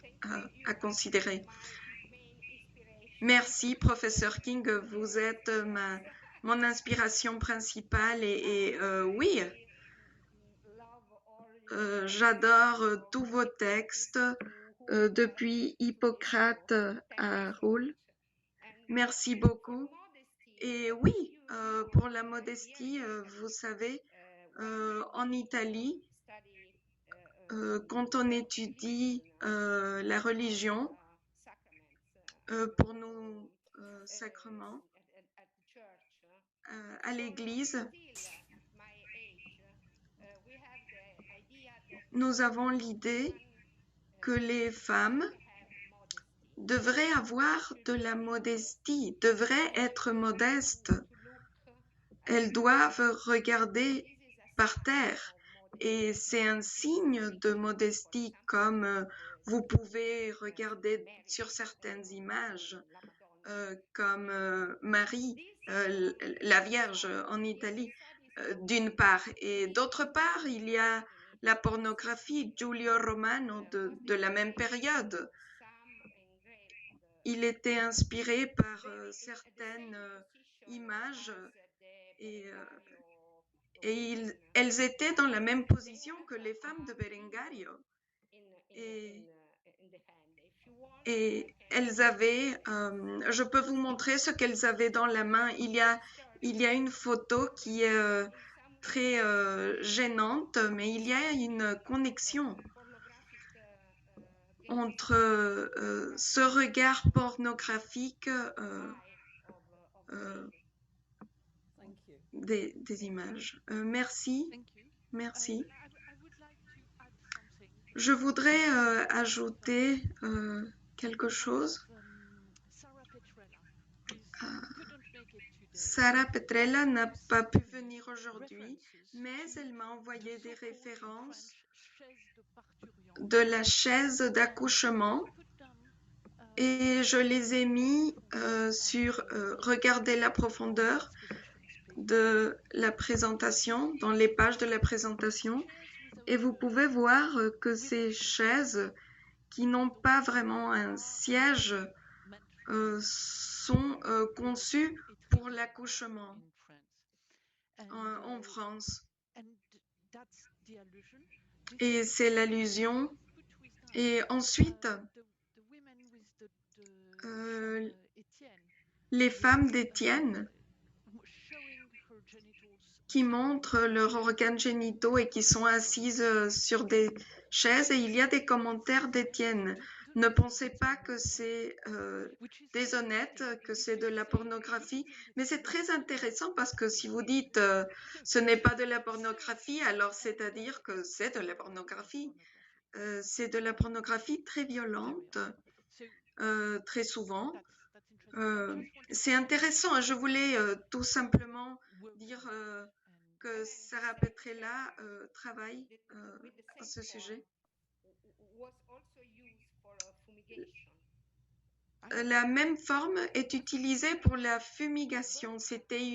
à considérer. Merci, professeur King, vous êtes mon inspiration principale et oui, j'adore tous vos textes depuis Hippocrate à Roule. Merci beaucoup. Et oui, pour la modestie, vous savez, en Italie, quand on étudie la religion, pour nos sacrements, à l'église, nous avons l'idée que les femmes devraient avoir de la modestie, devraient être modestes. Elles doivent regarder par terre et c'est un signe de modestie comme vous pouvez regarder sur certaines images comme Marie, la Vierge en Italie, d'une part. Et d'autre part, il y a la pornographie, Giulio Romano de la même période. Il était inspiré par certaines images et elles étaient dans la même position que les femmes de Berengario. Et elles avaient, je peux vous montrer ce qu'elles avaient dans la main. Il y a une photo qui est très gênante, mais il y a une connexion entre ce regard pornographique des images. Merci. Merci. Je voudrais ajouter quelque chose. Sarah Petrella n'a pas pu venir aujourd'hui, mais elle m'a envoyé des références de la chaise d'accouchement et je les ai mis sur regarder la profondeur de la présentation, dans les pages de la présentation. Et vous pouvez voir que ces chaises qui n'ont pas vraiment un siège sont conçues pour l'accouchement en France. Et c'est l'allusion. Et ensuite, les femmes d'Étienne qui montrent leurs organes génitaux et qui sont assises sur des chaises, et il y a des commentaires d'Étienne. Ne pensez pas que c'est déshonnête, que c'est de la pornographie, mais c'est très intéressant parce que si vous dites ce n'est pas de la pornographie, alors c'est-à-dire que c'est de la pornographie. C'est de la pornographie très violente, très souvent. C'est intéressant, hein. Je voulais tout simplement dire que Sarah Petrella travaille à ce sujet. La même forme est utilisée pour la fumigation. C'était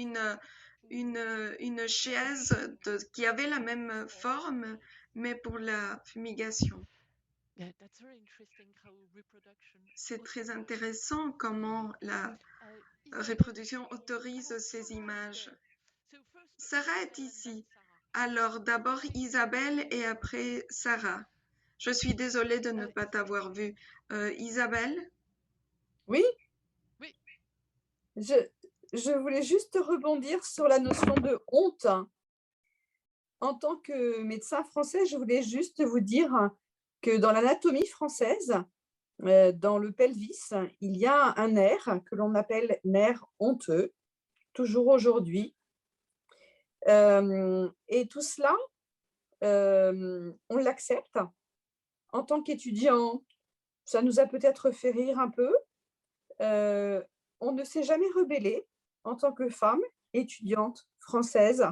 une chaise qui avait la même forme, mais pour la fumigation. C'est très intéressant comment la reproduction autorise ces images. Sarah est ici. Alors d'abord Isabelle et après Sarah. Je suis désolée de ne pas t'avoir vue. Isabelle? Oui, je voulais juste rebondir sur la notion de honte. En tant que médecin français, je voulais juste vous dire que dans l'anatomie française, dans le pelvis, il y a un nerf que l'on appelle nerf honteux, toujours aujourd'hui. Et tout cela, on l'accepte. En tant qu'étudiant, ça nous a peut-être fait rire un peu. On ne s'est jamais rebellé en tant que femme étudiante française.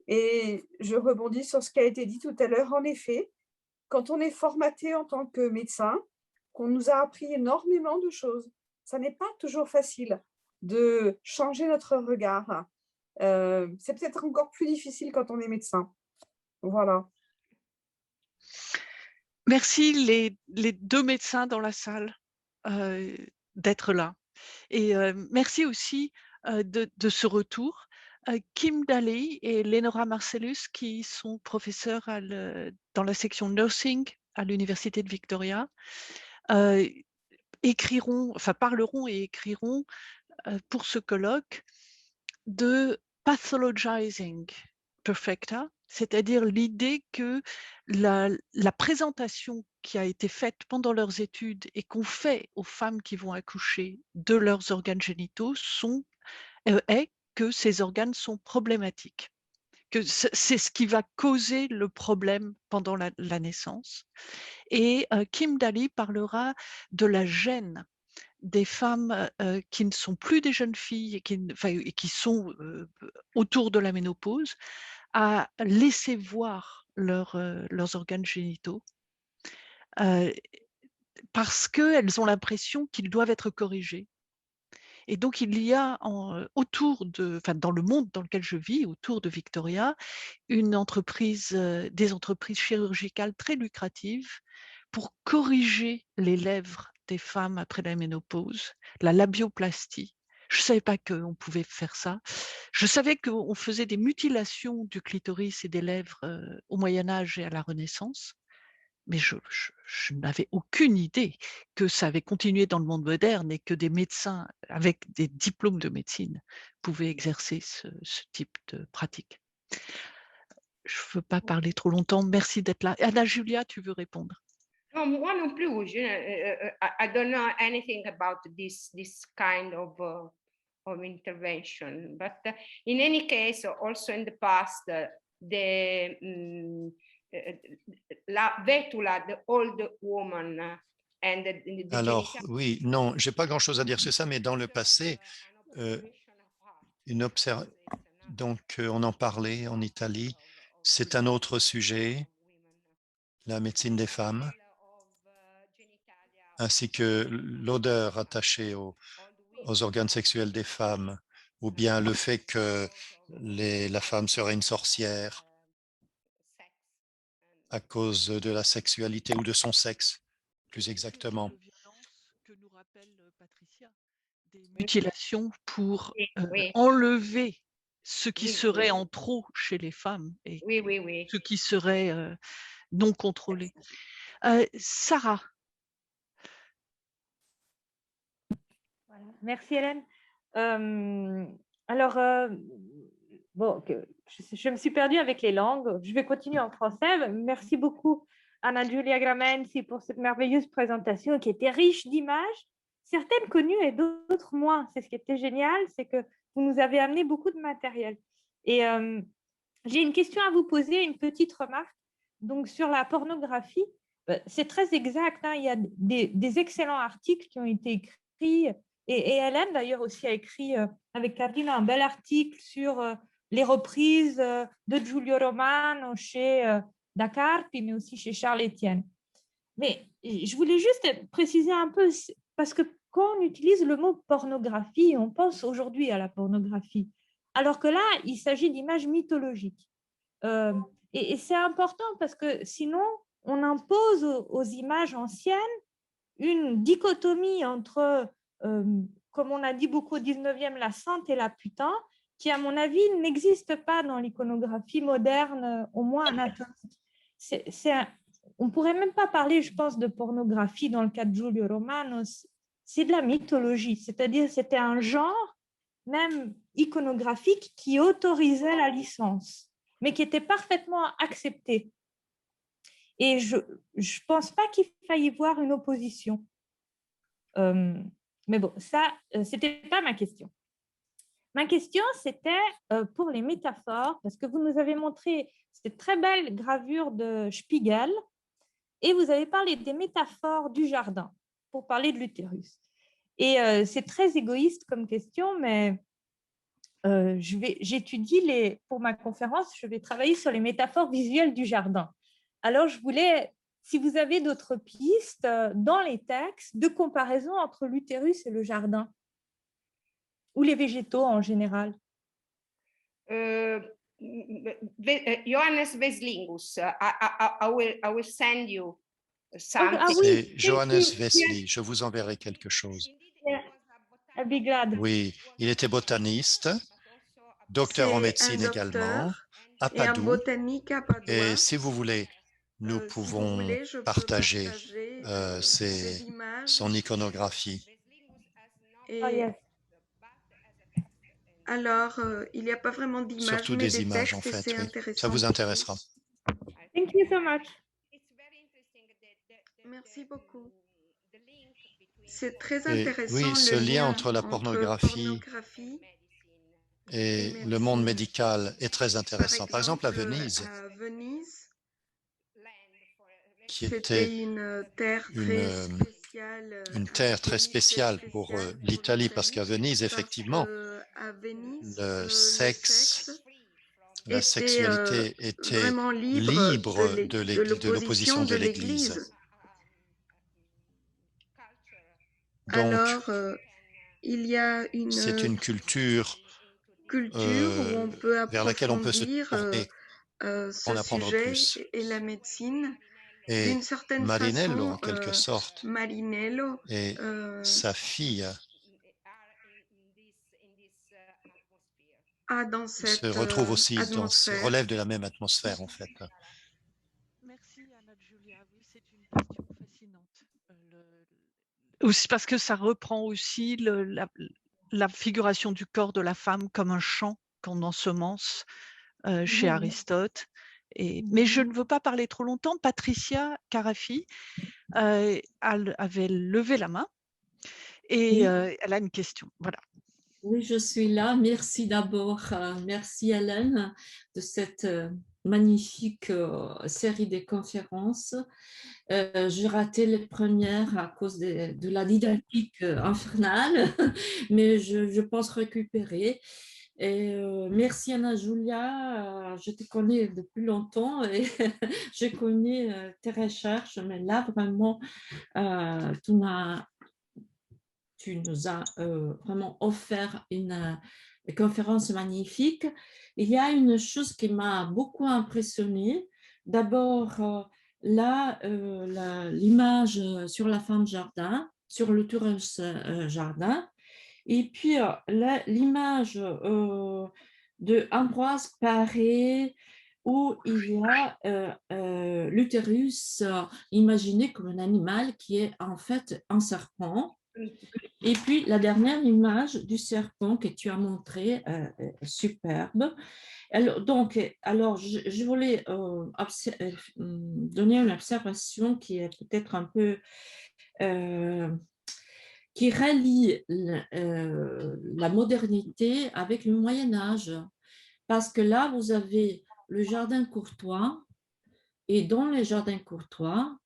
Et je rebondis sur ce qui a été dit tout à l'heure. En effet, quand on est formaté en tant que médecin, qu'on nous a appris énormément de choses, ça n'est pas toujours facile de changer notre regard. C'est peut-être encore plus difficile quand on est médecin. Voilà. Merci les deux médecins dans la salle d'être là. Et merci aussi de ce retour. Kim Daly et Lenora Marcellus, qui sont professeurs dans la section nursing à l'Université de Victoria, parleront et écriront pour ce colloque de pathologizing perfecta, c'est-à-dire l'idée que la présentation qui a été faite pendant leurs études et qu'on fait aux femmes qui vont accoucher de leurs organes génitaux est que ces organes sont problématiques, que c'est ce qui va causer le problème pendant la naissance. Et Kim Daly parlera de la gêne des femmes qui ne sont plus des jeunes filles et qui sont autour de la ménopause à laisser voir leurs organes génitaux parce qu'elles ont l'impression qu'ils doivent être corrigés. Et donc, il y a dans le monde dans lequel je vis, autour de Victoria, des entreprises chirurgicales très lucratives pour corriger les lèvres des femmes après la ménopause, la labioplastie. Je ne savais pas qu'on pouvait faire ça. Je savais qu'on faisait des mutilations du clitoris et des lèvres au Moyen-Âge et à la Renaissance, mais je n'avais aucune idée que ça avait continué dans le monde moderne et que des médecins avec des diplômes de médecine pouvaient exercer ce type de pratique. Je ne veux pas parler trop longtemps. Merci d'être là. Anna Julia, tu veux répondre? No, moi non plus. I don't know anything about this kind of intervention. But in any case, also in the past, la Vetula, the old woman, and the Alors, oui, non, j'ai pas grand-chose à dire sur ça, mais dans le passé, donc on en parlait en Italie. C'est un autre sujet, la médecine des femmes, ainsi que l'odeur attachée aux organes sexuels des femmes, ou bien le fait que la femme serait une sorcière. à cause de la sexualité ou de son sexe, plus Ces exactement. faits de violence que nous rappelle Patricia, des mutilations pour Oui, oui, enlever ce qui oui, serait oui, en trop chez les femmes et oui, oui, oui. ce qui serait non contrôlé. Sarah, Voilà. Merci Hélène. Alors, bon, je me suis perdue avec les langues. Je vais continuer en français. Merci beaucoup Anna Giulia Gramenzi pour cette merveilleuse présentation qui était riche d'images, certaines connues et d'autres moins. C'est ce qui était génial, c'est que vous nous avez amené beaucoup de matériel. Et j'ai une question à vous poser, une petite remarque. Donc, sur la pornographie, c'est très exact, hein. Il y a des excellents articles qui ont été écrits. Et Hélène, d'ailleurs, aussi a écrit avec Cardina un bel article sur les reprises de Giulio Romano chez Dacarpi, mais aussi chez Charles Estienne. Mais je voulais juste préciser un peu, parce que quand on utilise le mot pornographie, on pense aujourd'hui à la pornographie, alors que là, il s'agit d'images mythologiques. Et c'est important parce que sinon, on impose aux images anciennes une dichotomie entre, comme on a dit beaucoup au 19e, la sainte et la putain, qui, à mon avis, n'existe pas dans l'iconographie moderne, au moins anatomique. On ne pourrait même pas parler, je pense, de pornographie dans le cas de Giulio Romano. C'est de la mythologie, c'est-à-dire c'était un genre, même iconographique, qui autorisait la licence, mais qui était parfaitement accepté. Et je ne pense pas qu'il faille y voir une opposition. Mais bon, ça, ce n'était pas ma question. Ma question, c'était pour les métaphores, parce que vous nous avez montré cette très belle gravure de Spiegel, et vous avez parlé des métaphores du jardin, pour parler de l'utérus. Et c'est très égoïste comme question, mais j'étudie, pour ma conférence, je vais travailler sur les métaphores visuelles du jardin. Alors, je voulais, si vous avez d'autres pistes dans les textes de comparaison entre l'utérus et le jardin, ou les végétaux en général. Johannes Veslingus, I will send you something. Ah oui, C'est thank Johannes you. Vesely. Je vous enverrai quelque chose. Yeah, I'll be glad. Oui, il était botaniste, docteur en C'est un médecine également, docteur à et en Padoue. botanique à Padoue. Et si vous voulez, nous Si vous pouvons voulez, je peux partager partager ces images. son iconographie. Et Oh, yes. alors, il n'y a pas vraiment d'images, Surtout mais des images, en textes, et fait. c'est Oui. intéressant. Ça vous intéressera. Thank you so much. Merci beaucoup. C'est très Et intéressant oui, ce le lien lien entre la pornographie et le monde médecine. médical est très intéressant. Par exemple, à Venise, qui était c'était une terre très spéciale pour l'Italie, parce qu'à Venise, effectivement, le sexe, la sexualité était vraiment libre de l'opposition de l'Église. l'Église. Donc, Alors, il y a c'est une culture où on peut vers laquelle on peut se approfondir tourner ce pour en apprendre sujet plus. et la médecine. Et D'une certaine Marinello, en façon, quelque sorte, Marinello et sa fille a dans se cette retrouve aussi atmosphère. relève de la même atmosphère, en fait. Merci Anna Giulia. Oui, c'est une question fascinante. Aussi parce que ça reprend aussi la figuration du corps de la femme comme un champ qu'on ensemence chez Aristote. Mais je ne veux pas parler trop longtemps. Patricia Carafi avait levé la main et elle a une question. Voilà. Oui, je suis là. Merci d'abord. Merci Hélène de cette magnifique série de conférences. J'ai raté les premières à cause de la didactique infernale, mais je pense récupérer. Et merci Anna Giulia, je te connais depuis longtemps et je connais tes recherches, mais là vraiment, tu nous as vraiment offert une conférence magnifique. Il y a une chose qui m'a beaucoup impressionnée, D'abord, là, l'image sur la femme jardin, sur l'utérus jardin, et puis l'image de Ambroise Paré, où il y a l'utérus imaginé comme un animal qui est en fait un serpent. Et puis la dernière image du serpent que tu as montré, superbe. Alors je voulais donner une observation qui est peut-être un peu qui relie la modernité avec le Moyen-Âge. Parce que là, vous avez le jardin courtois, et dans le jardin courtois,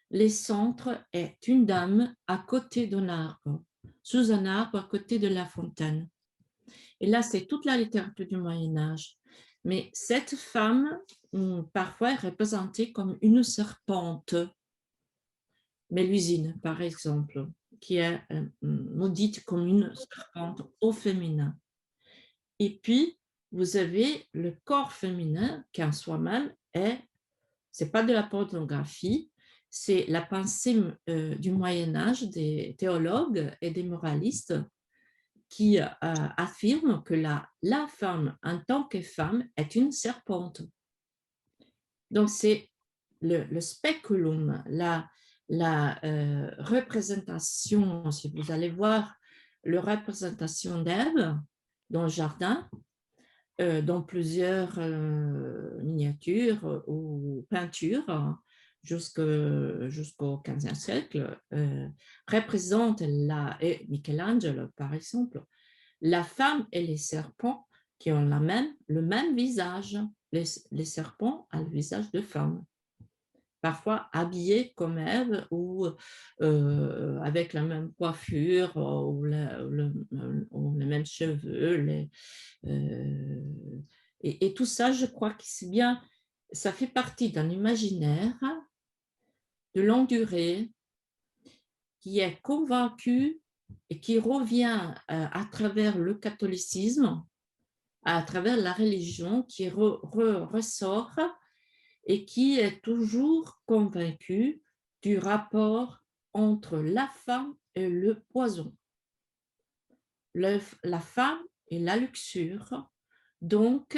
le centre est une dame à côté d'un arbre, sous un arbre à côté de la fontaine. Et là, c'est toute la littérature du Moyen-Âge. Mais cette femme, parfois, est représentée comme une serpente. Mélusine, par exemple, qui est maudite comme une serpente au féminin. Et puis, vous avez le corps féminin qui en soi-même c'est pas de la pornographie, c'est la pensée du Moyen-Âge des théologues et des moralistes qui affirment que la femme, en tant que femme, est une serpente. Donc, c'est le speculum, la représentation, si vous allez voir la représentation d'Ève dans le jardin, dans plusieurs miniatures ou peintures jusqu'au XVe siècle, représente et Michel-Angelo, par exemple, la femme et les serpents qui ont le même visage. Les serpents ont le visage de femme, parfois habillés comme Ève ou avec la même coiffure ou les mêmes cheveux. Et tout ça, je crois que c'est bien, ça fait partie d'un imaginaire de longue durée qui est convaincu et qui revient à travers le catholicisme, à travers la religion, qui ressort et qui est toujours convaincu du rapport entre la femme et le poison. La femme et la luxure. Donc,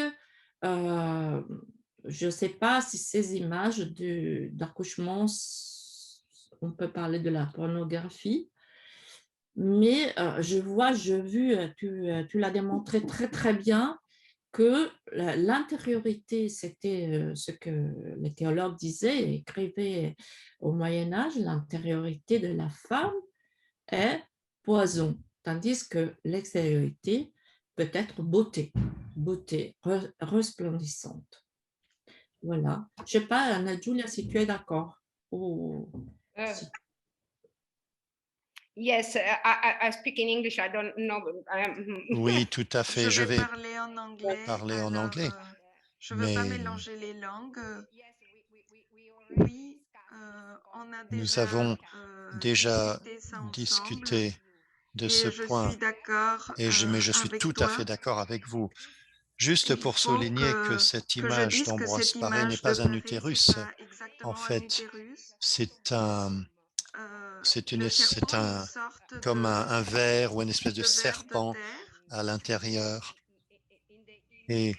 je ne sais pas si ces images d'accouchement, on peut parler de la pornographie, mais tu l'as démontré très très bien, que l'intériorité, c'était ce que les théologues disaient et écrivaient au Moyen-Âge, l'intériorité de la femme est poison, tandis que l'extériorité peut être beauté resplendissante. Voilà. Je ne sais pas, Anna Giulia, si tu es d'accord. Yes, I speak in English. I don't know. Oui, tout à fait. Je vais parler en anglais. parler en anglais. Je ne veux pas Mais mélanger les langues. Oui, on a nous avons déjà discuté discuté de ce point, mais je suis tout à fait d'accord avec vous. Juste pour souligner que cette image d'Ambroise Paré n'est pas un utérus. En fait, c'est comme un ver ou une espèce de serpent à l'intérieur. Et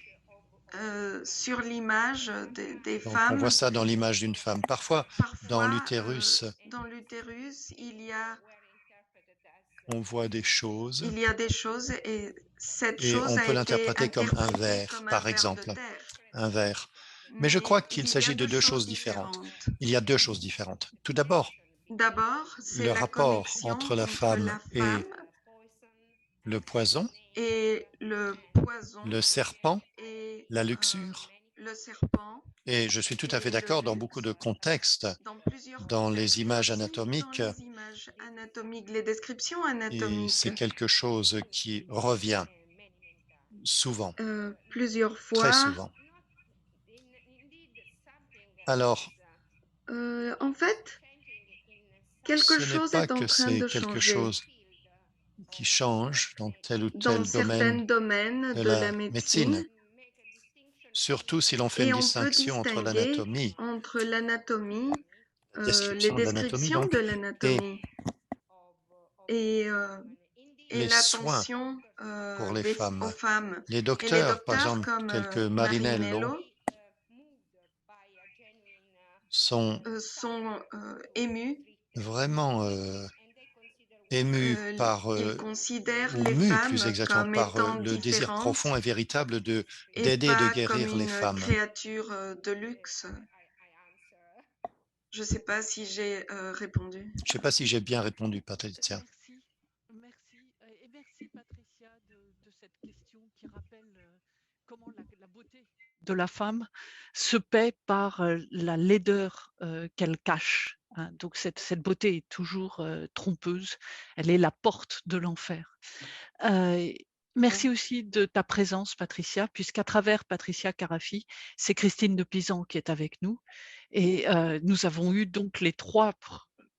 sur l'image des donc, femmes. on voit ça dans l'image d'une femme. Parfois, dans l'utérus, il y a on voit des choses. Il y a des choses et cette chose on peut l'interpréter comme un ver, par exemple, un ver. Mais je crois qu'il s'agit de deux choses différentes. Il y a deux choses différentes. Tout d'abord, le rapport entre la femme et le poison, le serpent, la luxure. Et je suis tout à fait d'accord dans beaucoup de contextes, dans les images anatomiques, les descriptions anatomiques. c'est quelque chose qui revient souvent, plusieurs fois. Très souvent. Alors, en fait, quelque chose est en train de quelque changer. chose qui change dans tel ou Dans tel certains domaine domaines de de la la médecine. surtout si l'on fait Et une on peut distinction entre distinguer l'anatomie, entre l'anatomie, la les description de l'anatomie, descriptions donc, de et l'anatomie et les soins l'attention pour les aux femmes. femmes. Les Et les docteurs, par docteurs exemple, comme tels que Marinello, Marinello sont sont émus. vraiment émus par, Ils considèrent ou les mus plus femmes exactement, comme par étant le désir différentes profond et véritable et d'aider et de pas comme guérir les une femmes. créature de luxe. Je ne sais pas si j'ai répondu. Je ne sais pas si j'ai bien répondu, Patricia. Merci. Et merci, Patricia, de cette question qui rappelle comment la beauté de la femme se paie par la laideur qu'elle cache. Hein. Donc, cette beauté est toujours trompeuse. Elle est la porte de l'enfer. Merci aussi de ta présence, Patricia, puisqu'à travers Patricia Carafi, c'est Christine de Pisan qui est avec nous. Et nous avons eu donc les 3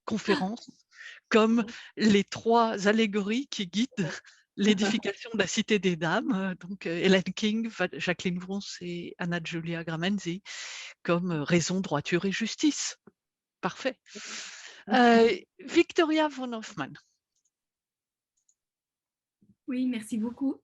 conférences comme les 3 allégories qui guident l'édification de la Cité des Dames, donc Hélène King, Jacqueline Vrons et Anna Giulia Gramenzi, comme raison, droiture et justice. Parfait. Victoria von Hoffmann. Oui, merci beaucoup.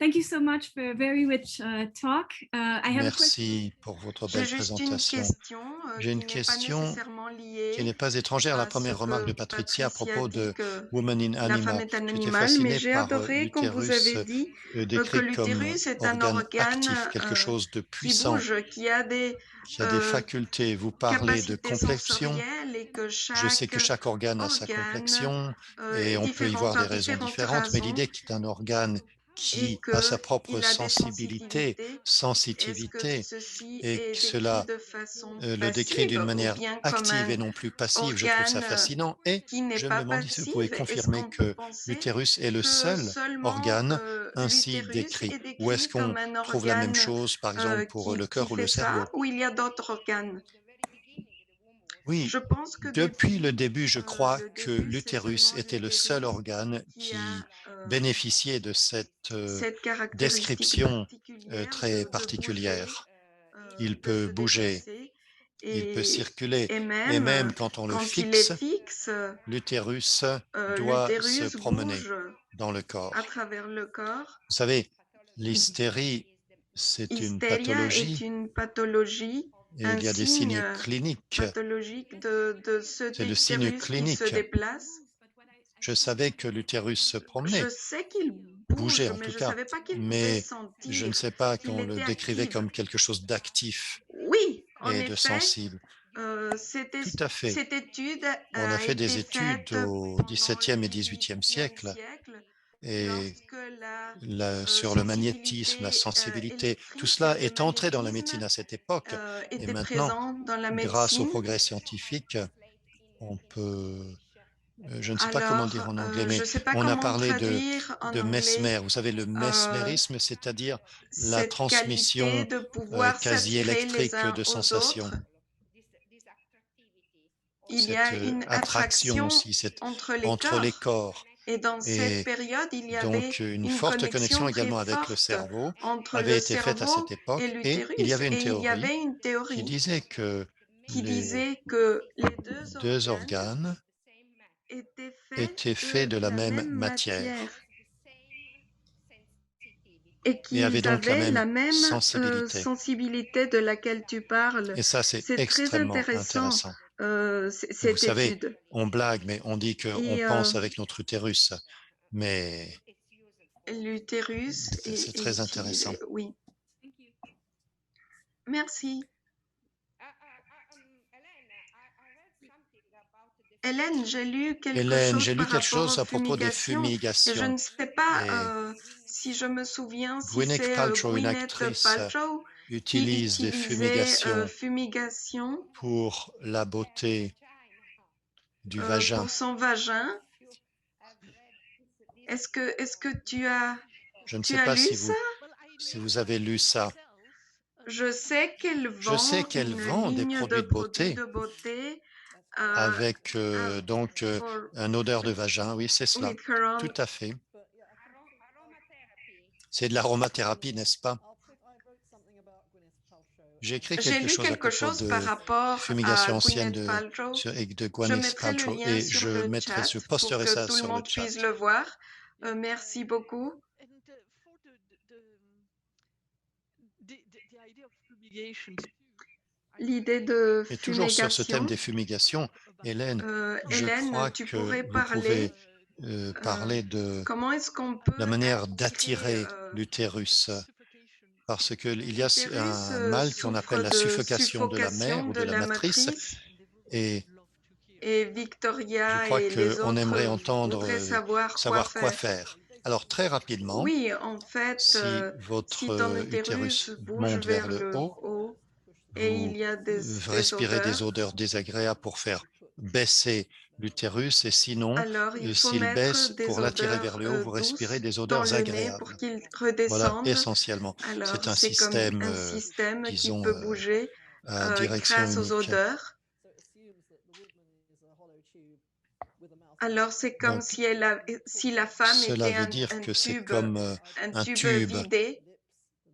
Thank you so much for a very rich talk. I have a question. Merci pour votre J'ai belle juste une présentation. question J'ai qui une n'est pas question nécessairement qui liée n'est pas étrangère à la à ce première remarque de que Patricia à Patricia propos dit de que Woman in la femme Anima. est un J'étais animal, mais fasciné j'ai par adoré quand vous l'utérus avez dit que décrit comme l'utérus est un organe organe actif, quelque chose de qui puissant, bouge, qui a des qui a des facultés. Vous parlez de capacités complexion. sensorielles et que Je sais que chaque organe a sa organe complexion est et on peut y différent voir des par raisons différentes différentes, mais raisons l'idée qu'il y a un organe et qui a sa propre qu'il a des sensibilité, sensitivités. Est-ce que ceci et est que décrit cela de façon le décrit d'une passive ou manière bien comme active un et non plus passive, je trouve ça organe fascinant. Et qui n'est je me pas demande si vous pouvez passive? Est-ce confirmer qu'on peut que penser l'utérus est le que seul seulement organe ainsi l'utérus décrit, est ou est-ce décrit qu'on comme un trouve la même organe chose, par exemple, pour le qui cœur ou fait le cerveau? ça, ou il y a d'autres organes? Oui, Je pense que depuis le début, je crois le que début, c'est l'utérus seulement était le seul l'utérus organe qui qui a bénéficiait de cette cette caractéristique description particulière très de bouger, particulière. Il de peut se bouger, déplacer il peut circuler, et et même même quand on le quand il est fixe, fixe, l'utérus doit se l'utérus promener bouge dans le à corps. travers le corps. Vous savez, l'hystérie, c'est une Hystéria est pathologie une pathologie, et un il y a des signe signes cliniques. pathologique de cet C'est le signe utérus qui se clinique. déplace. Je savais que l'utérus se Je promenait, sais qu'il bougeait bouge, en mais tout je ne cas, savais pas qu'il pouvait mais je ne sentir, sais pas qu'il qu'on le était décrivait actif. comme quelque chose d'actif Oui, en et de effet, sensible. Tout à fait. cette étude On a a fait des été études faite au pendant XVIIe le et XVIIIe 18e siècle siècle, et lorsque la sur le magnétisme, la sensibilité, tout cela le est entré dans la magnétisme médecine à cette époque. Et était maintenant, présent dans la grâce au médecine. progrès scientifique, on peut, je ne sais pas comment le dire Alors, en anglais, je mais ne sais pas on a comment parlé traduire en de anglais mesmer. Vous savez, le mesmérisme, c'est-à-dire la cette qualité transmission de pouvoir quasi s'attirer les électrique uns de aux sensations. autres. Il y Cette a une attraction attraction aussi, entre les entre les corps. corps. Et dans cette Et période, il y avait donc, une une forte connexion connexion très également avec le forte cerveau entre avait le été faite à cerveau cette et époque et il y l'utérus. avait une Et il y théorie avait une qui théorie disait que qui les disait que les deux organes étaient faits de de la la même même matière et et avaient qu'ils donc la avaient même la même sensibilité. sensibilité de laquelle tu parles. Et ça, c'est C'est très extrêmement intéressant, intéressant. Vous cette savez, étude. on blague, mais on dit qu'on Et pense avec notre utérus. Mais l'utérus c'est est très intéressant. utilisé. Oui. Merci. Hélène, j'ai lu quelque Hélène, chose j'ai lu par quelque rapport chose aux à propos des fumigations. Et je fumigations. ne sais pas Et si je me souviens si Gwyneth c'est Paltrow, une Gwyneth actrice, Paltrow qui utilise des utilisait fumigations fumigation pour la beauté du vagin. pour son vagin. Est-ce que tu as Je ne sais pas lu si ça? vous avez lu ça. Je sais qu'elle vend une des ligne produits de de produits beauté de beauté avec donc for- un odeur de vagin. Oui, c'est cela. with her own. Tout à fait. C'est de l'aromathérapie, n'est-ce pas? J'ai écrit J'ai quelque lu chose à quelque propos chose par de rapport fumigation à ancienne Gwyneth Paltrow. de Je Gwyneth mettrai le Paltrow lien et sur je le mettrai, je chat pour posterai que ça tout le sur le monde chat. puisse le voir. Merci beaucoup. L'idée de Et toujours sur ce thème fumigation, des fumigations, Hélène, je Hélène, crois tu que pourrais vous pouvez parler parler de comment est-ce qu'on peut la manière attirer, d'attirer l'utérus, parce qu'il y a l'utérus un mal qu'on appelle souffre la de suffocation de la mère ou de la matrice, et je Victoria crois et les qu'on aimerait autres entendre voudraient savoir quoi faire. Alors très rapidement, Oui, en fait, si si votre ton utérus utérus bouge monte vers vers le le haut, haut et il vous y a des respirez des odeurs, odeurs désagréables pour faire baisser l'utérus, et sinon, alors il faut s'il mettre baisse, des pour l'attirer vers odeurs le haut, vous respirez douces des dans odeurs le nez pour agréables. qu'il Voilà, redescende. essentiellement. Alors C'est un c'est comme système, un système qui disons, peut bouger à direction grâce aux unique. odeurs. Alors c'est comme Donc, si la femme cela était veut dire un que c'est tube, comme un tube vidé.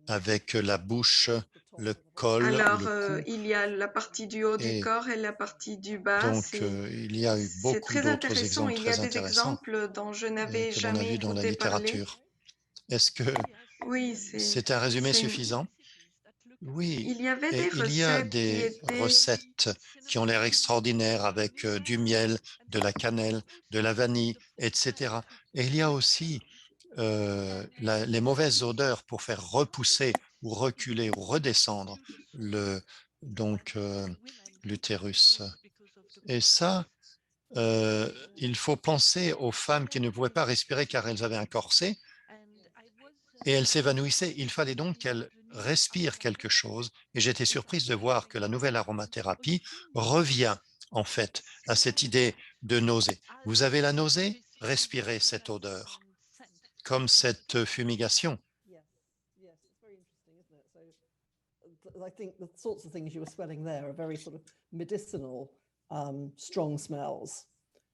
avec la bouche, le col, Alors le cou. il y a la partie du haut du Et corps et la partie du bas. donc, il y a eu C'est beaucoup très d'autres intéressant. exemples Il y a très des intéressants exemples dont je n'avais que l'on a jamais vus dans la écouté parler. littérature. Est-ce que Oui, c'est un résumé c'est- suffisant? Oui, il y avait des et il y a recettes qui des étaient recettes qui ont l'air extraordinaires avec du miel, de la cannelle, de la vanille, etc. Et il y a aussi les mauvaises odeurs pour faire repousser ou reculer ou redescendre l'utérus. Et ça, il faut penser aux femmes qui ne pouvaient pas respirer car elles avaient un corset et elles s'évanouissaient. Il fallait donc qu'elles respirent quelque chose. Et j'étais surprise de voir que la nouvelle aromathérapie revient en fait à cette idée de nausée. Vous avez la nausée? Respirez cette odeur, comme cette fumigation. I think the sorts of things you were smelling there are very sort of medicinal, strong smells,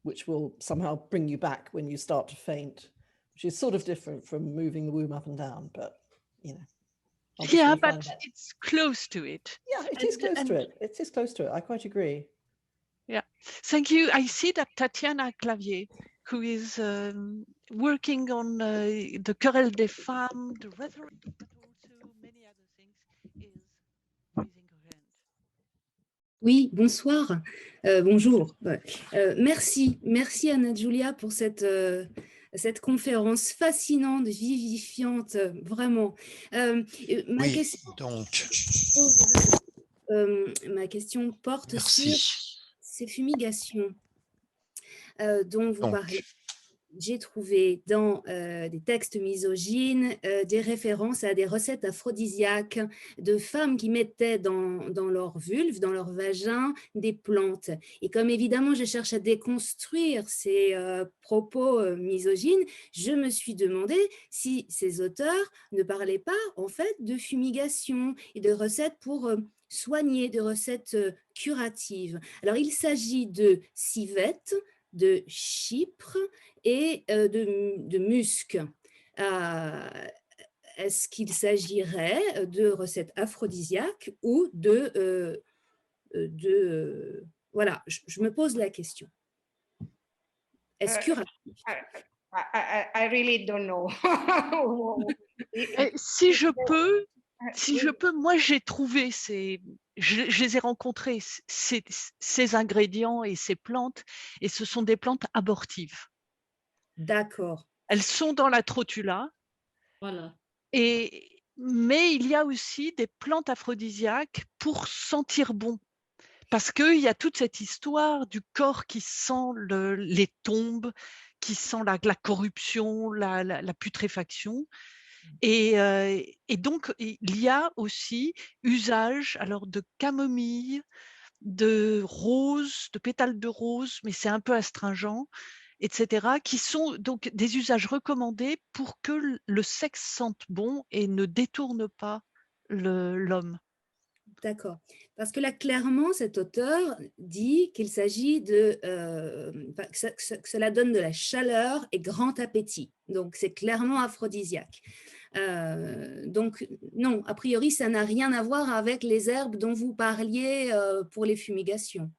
which will somehow bring you back when you start to faint, which is sort of different from moving the womb up and down, but you know. Yeah, but it's close to it. Yeah, it is close to it. It is close to it. I quite agree. Yeah, thank you. I see that Tatiana Clavier, who is working on the Querelle des Femmes, the rhetoric, but also many other things, is raising her hand. Oui, bonsoir. Bonjour. Merci Anna Giulia pour cette conférence fascinante, vivifiante, vraiment. Ma question porte sur ces fumigations dont vous parlez. J'ai trouvé dans des textes misogynes des références à des recettes aphrodisiaques de femmes qui mettaient dans leur vulve, dans leur vagin, des plantes. Et comme évidemment, je cherche à déconstruire ces propos misogynes, je me suis demandé si ces auteurs ne parlaient pas en fait de fumigation et de recettes pour soigner, de recettes curatives. Alors, il s'agit de civettes, de chypre et de musc. Est-ce qu'il s'agirait de recettes aphrodisiaques ou voilà, je me pose la question. Est-ce curatif? I really don't know. Si je peux, moi j'ai trouvé je les ai rencontrés, ces ingrédients et ces plantes, et ce sont des plantes abortives. D'accord. Elles sont dans la trotula. Voilà. Mais il y a aussi des plantes aphrodisiaques pour sentir bon. Parce qu'il y a toute cette histoire du corps qui sent les tombes, qui sent la corruption, la putréfaction. Et donc, il y a aussi usage alors de camomille, de rose, de pétales de rose, mais c'est un peu astringent, etc., qui sont donc des usages recommandés pour que le sexe sente bon et ne détourne pas l'homme. D'accord. Parce que là, clairement, cet auteur dit qu'il s'agit de... que cela donne de la chaleur et grand appétit. Donc, c'est clairement aphrodisiaque. Donc, non, a priori, ça n'a rien à voir avec les herbes dont vous parliez pour les fumigations.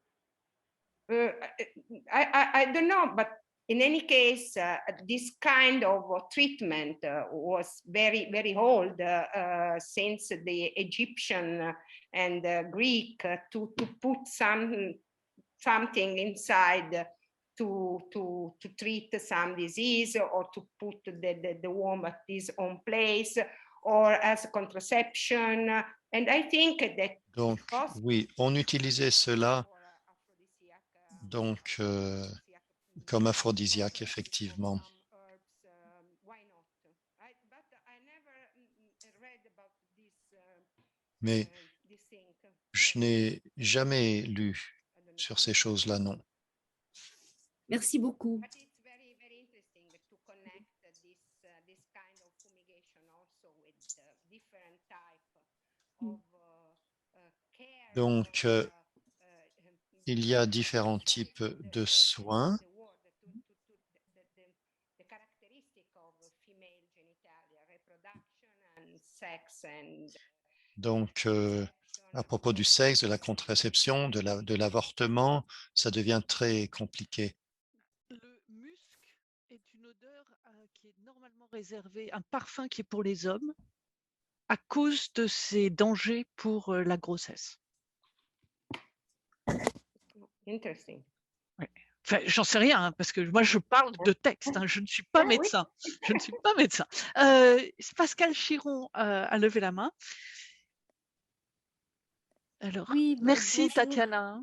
I don't know, but in any case, this kind of treatment was very, very old since the Egyptian and Greek to put something inside to treat some disease or to put the womb at its own place or as contraception. And I think that Donc, oui, on utilisait cela donc comme aphrodisiaque, effectivement. Mais je n'ai jamais lu sur ces choses-là, non. Merci beaucoup. Donc, il y a différents types de soins. Donc, à propos du sexe, de la contraception, de l'avortement, ça devient très compliqué. Le musc est une odeur qui est normalement réservée, un parfum qui est pour les hommes, à cause de ses dangers pour la grossesse. Interesting. Ouais. Enfin, j'en sais rien, hein, parce que moi, je parle de texte, hein, je ne suis pas médecin. Je ne suis pas médecin. Pascal Chiron a levé la main. Alors, Oui, merci bonjour. Tatiana.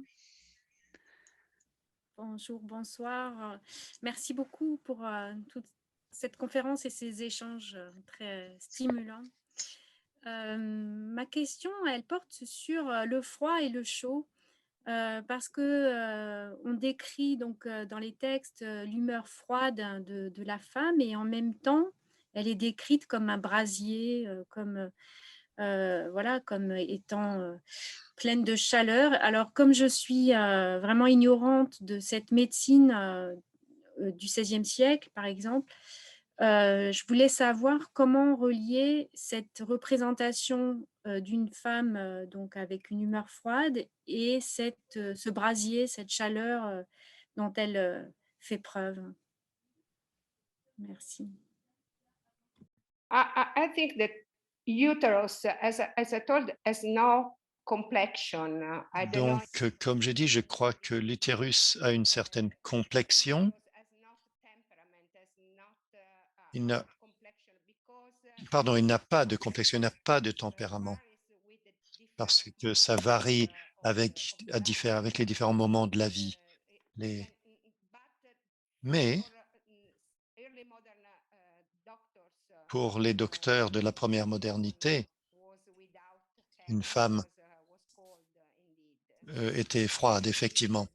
Bonjour, bonsoir. Merci beaucoup pour toute cette conférence et ces échanges très stimulants. Ma question, elle porte sur le froid et le chaud, parce que on décrit donc dans les textes l'humeur froide de la femme et en même temps, elle est décrite comme un brasier, comme voilà, comme étant pleine de chaleur. Alors, comme je suis vraiment ignorante de cette médecine du XVIe siècle, par exemple, je voulais savoir comment relier cette représentation d'une femme donc avec une humeur froide et ce brasier, cette chaleur dont elle fait preuve. Merci. I think that uterus, as I told, has no complexion. I don't know. Donc, comme j'ai dit, je crois que l'utérus a une certaine complexion. Il n'a pas de complexion, il n'a pas de tempérament, parce que ça varie avec les différents moments de la vie. Mais pour les docteurs de la première modernité, une femme était froide, effectivement.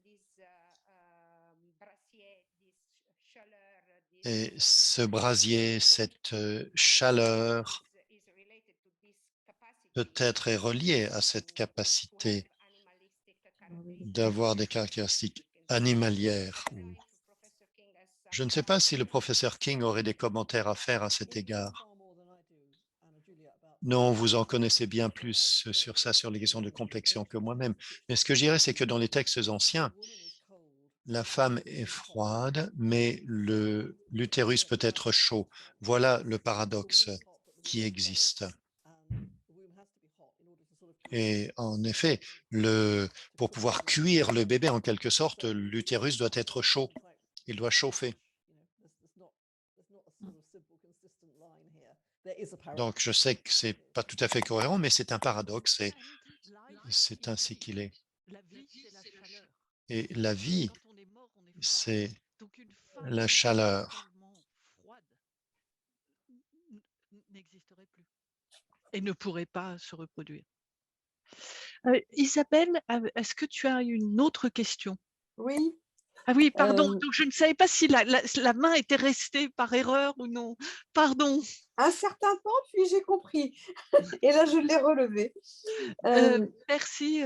Et ce brasier, cette chaleur, peut-être est reliée à cette capacité d'avoir des caractéristiques animalières. Je ne sais pas si le professeur King aurait des commentaires à faire à cet égard. Non, vous en connaissez bien plus sur ça, sur les questions de complexion que moi-même. Mais ce que je dirais, c'est que dans les textes anciens, la femme est froide, mais l'utérus peut être chaud. Voilà le paradoxe qui existe. Et en effet, pour pouvoir cuire le bébé, en quelque sorte, l'utérus doit être chaud. Il doit chauffer. Donc, je sais que ce n'est pas tout à fait cohérent, mais c'est un paradoxe et c'est ainsi qu'il est. Et la vie, c'est la chaleur. N'existerait plus et ne pourrait pas se reproduire. Isabelle, est-ce que tu as une autre question? Oui. Ah oui, pardon. Euh, Donc, je ne savais pas si la main était restée par erreur ou non. Pardon. un certain temps, puis j'ai compris. Et là, je l'ai relevé. Merci,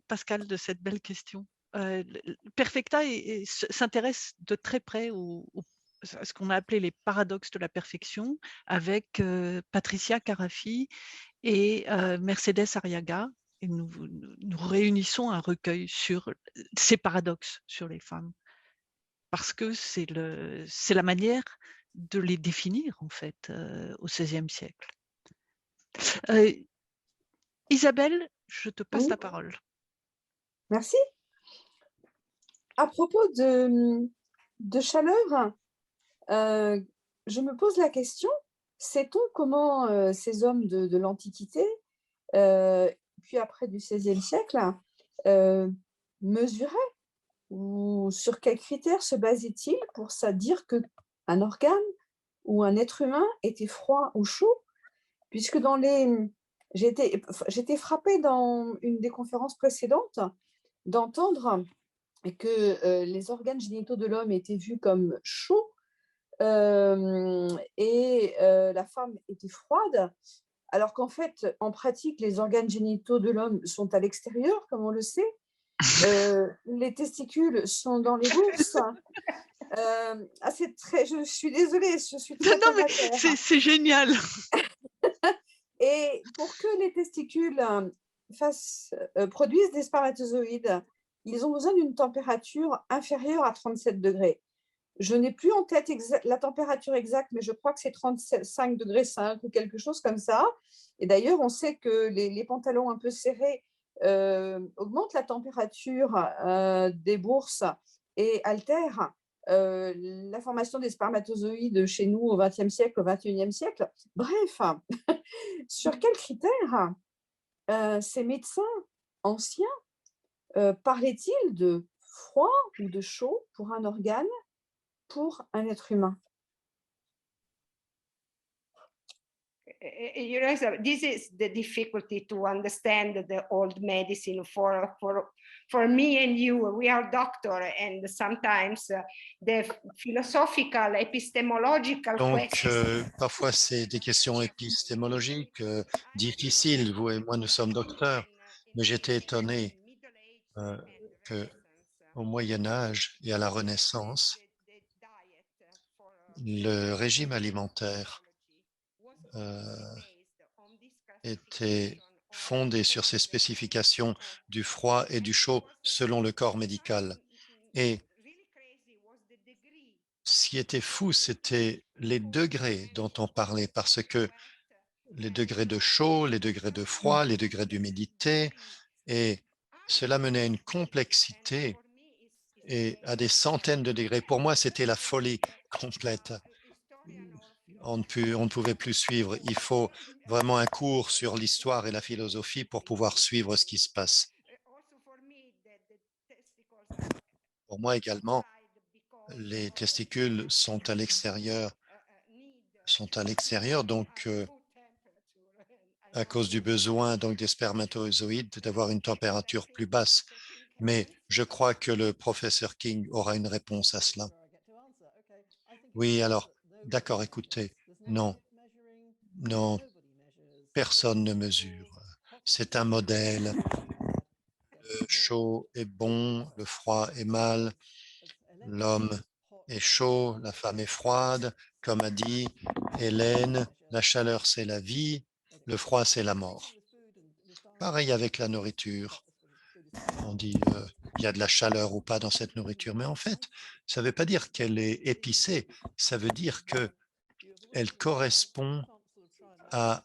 Pascal, de cette belle question. Perfecta s'intéresse de très près à ce qu'on a appelé les paradoxes de la perfection avec Patricia Carafi et Mercedes Arriaga. Et nous réunissons un recueil sur ces paradoxes sur les femmes. Parce que c'est la manière de les définir, en fait, au XVIe siècle. Isabelle, je te passe Oui. la parole. Merci. À propos de chaleur, je me pose la question, sait-on comment ces hommes de l'Antiquité, puis après du XVIe siècle, mesuraient ou sur quels critères se basaient-ils pour ça dire qu'un organe ou un être humain était froid ou chaud? Puisque j'ai été frappée dans une des conférences précédentes d'entendre que les organes génitaux de l'homme étaient vus comme chauds et la femme était froide, alors qu'en fait, en pratique, les organes génitaux de l'homme sont à l'extérieur, comme on le sait. Les testicules sont dans les bourses. Je suis désolée, je suis très Non, mais terre à terre. c'est génial. Et pour que les testicules produisent des spermatozoïdes, ils ont besoin d'une température inférieure à 37 degrés. Je n'ai plus en tête la température exacte, mais je crois que c'est 35 degrés 5 ou quelque chose comme ça. Et d'ailleurs, on sait que les pantalons un peu serrés augmentent la température des bourses et altèrent la formation des spermatozoïdes chez nous au XXe siècle, au XXIe siècle. Bref, sur quels critères ces médecins anciens parlaient-ils de froid ou de chaud pour un organe, pour un être humain? You know, so this is the difficulty to understand the old medicine for me and you. We are doctors, and sometimes the philosophical, epistemological Donc, questions. parfois, c'est des questions épistémologiques difficiles. Vous et moi, nous sommes docteurs, mais j'étais étonné qu'au Moyen Âge et à la Renaissance, le régime alimentaire était fondé sur ces spécifications du froid et du chaud selon le corps médical. Et ce qui était fou, c'était les degrés dont on parlait, parce que les degrés de chaud, les degrés de froid, les degrés d'humidité, et cela menait à une complexité et à des centaines de degrés. Pour moi, c'était la folie complète. On ne pouvait plus suivre. Il faut vraiment un cours sur l'histoire et la philosophie pour pouvoir suivre ce qui se passe. Pour moi également, les testicules sont à l'extérieur, donc à cause du besoin donc des spermatozoïdes d'avoir une température plus basse. Mais je crois que le professeur King aura une réponse à cela. Oui, alors, d'accord, écoutez, non, personne ne mesure. C'est un modèle. Le chaud est bon, le froid est mal. L'homme est chaud, la femme est froide. Comme a dit Hélène, la chaleur, c'est la vie, le froid, c'est la mort. Pareil avec la nourriture. On dit il y a de la chaleur ou pas dans cette nourriture, mais en fait, ça ne veut pas dire qu'elle est épicée, ça veut dire qu'elle correspond à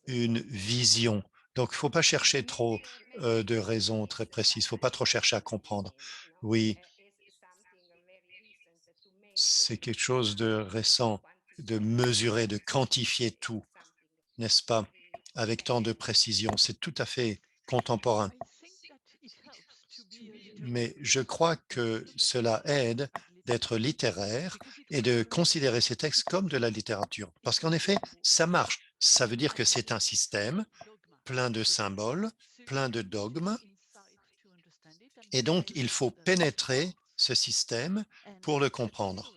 une vision. Donc, il ne faut pas chercher trop de raisons très précises, il ne faut pas trop chercher à comprendre. Oui, c'est quelque chose de récent, de mesurer, de quantifier tout, n'est-ce pas, avec tant de précision. C'est tout à fait contemporain. Mais je crois que cela aide d'être littéraire et de considérer ces textes comme de la littérature. Parce qu'en effet, ça marche. Ça veut dire que c'est un système plein de symboles, plein de dogmes. Et donc, il faut pénétrer ce système pour le comprendre.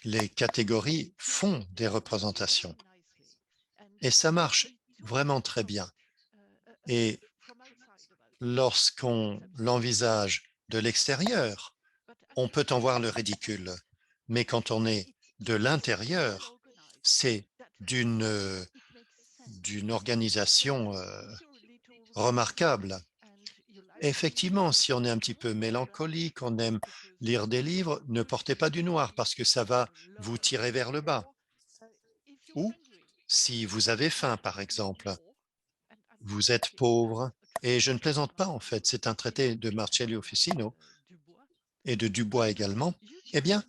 Les catégories font des représentations et ça marche vraiment très bien. Et lorsqu'on l'envisage de l'extérieur, on peut en voir le ridicule. Mais quand on est de l'intérieur, c'est d'une organisation remarquable. Effectivement, si on est un petit peu mélancolique, on aime lire des livres, ne portez pas du noir parce que ça va vous tirer vers le bas. Ou si vous avez faim, par exemple, vous êtes pauvre, et je ne plaisante pas en fait, c'est un traité de Marcello Ficino et de Dubois également, eh bien,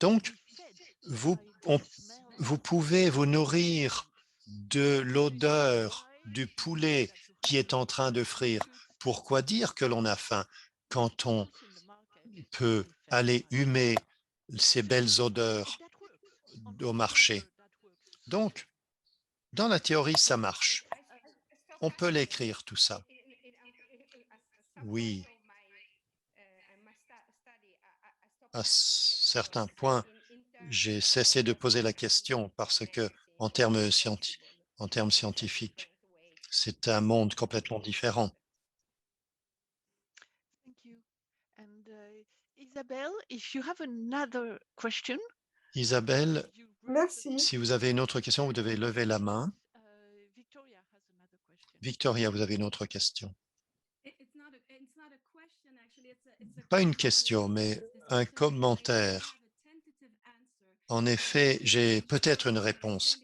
donc, vous pouvez vous nourrir de l'odeur du poulet qui est en train de frire. Pourquoi dire que l'on a faim quand on peut aller humer ces belles odeurs au marché? Donc, dans la théorie, ça marche. On peut l'écrire, tout ça. Oui. À certains points, j'ai cessé de poser la question parce que, en termes scientifiques, c'est un monde complètement différent. Isabelle, Merci. si vous avez une autre question, vous devez lever la main. Victoria, vous avez une autre question. Pas une question, mais un commentaire. En effet, j'ai peut-être une réponse.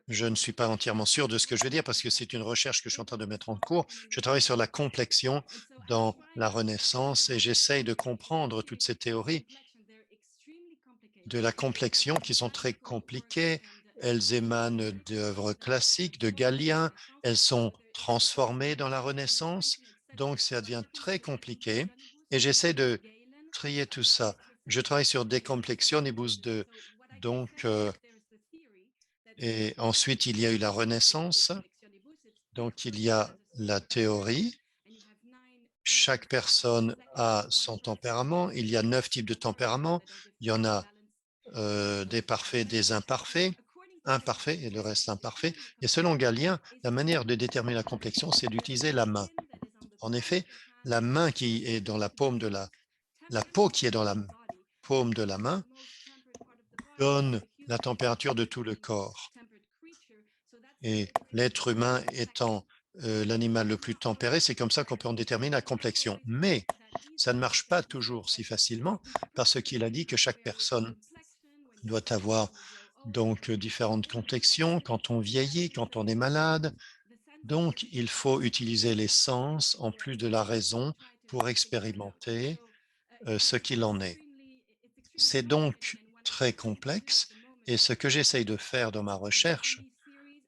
Je ne suis pas entièrement sûr de ce que je vais dire parce que c'est une recherche que je suis en train de mettre en cours. Je travaille sur la complexion dans la Renaissance et j'essaye de comprendre toutes ces théories de la complexion qui sont très compliquées. Elles émanent d'œuvres classiques, de Galien. Elles sont transformées dans la Renaissance. Donc, ça devient très compliqué et j'essaie de trier tout ça. Je travaille sur Decomplexionibus 2. Donc, et ensuite, il y a eu la Renaissance. Donc, il y a la théorie. Chaque personne a son tempérament. Il y a 9 types de tempéraments. Il y en a des parfaits, des imparfaits, et le reste imparfait. Et selon Galien, la manière de déterminer la complexion, c'est d'utiliser la main. En effet, la main qui est dans la paume de la peau qui est dans la paume de la main donne la température de tout le corps. Et l'être humain étant l'animal le plus tempéré, c'est comme ça qu'on peut en déterminer la complexion. Mais ça ne marche pas toujours si facilement parce qu'il a dit que chaque personne doit avoir donc différentes complexions quand on vieillit, quand on est malade. Donc, il faut utiliser les sens en plus de la raison pour expérimenter ce qu'il en est. C'est donc très complexe et ce que j'essaye de faire dans ma recherche,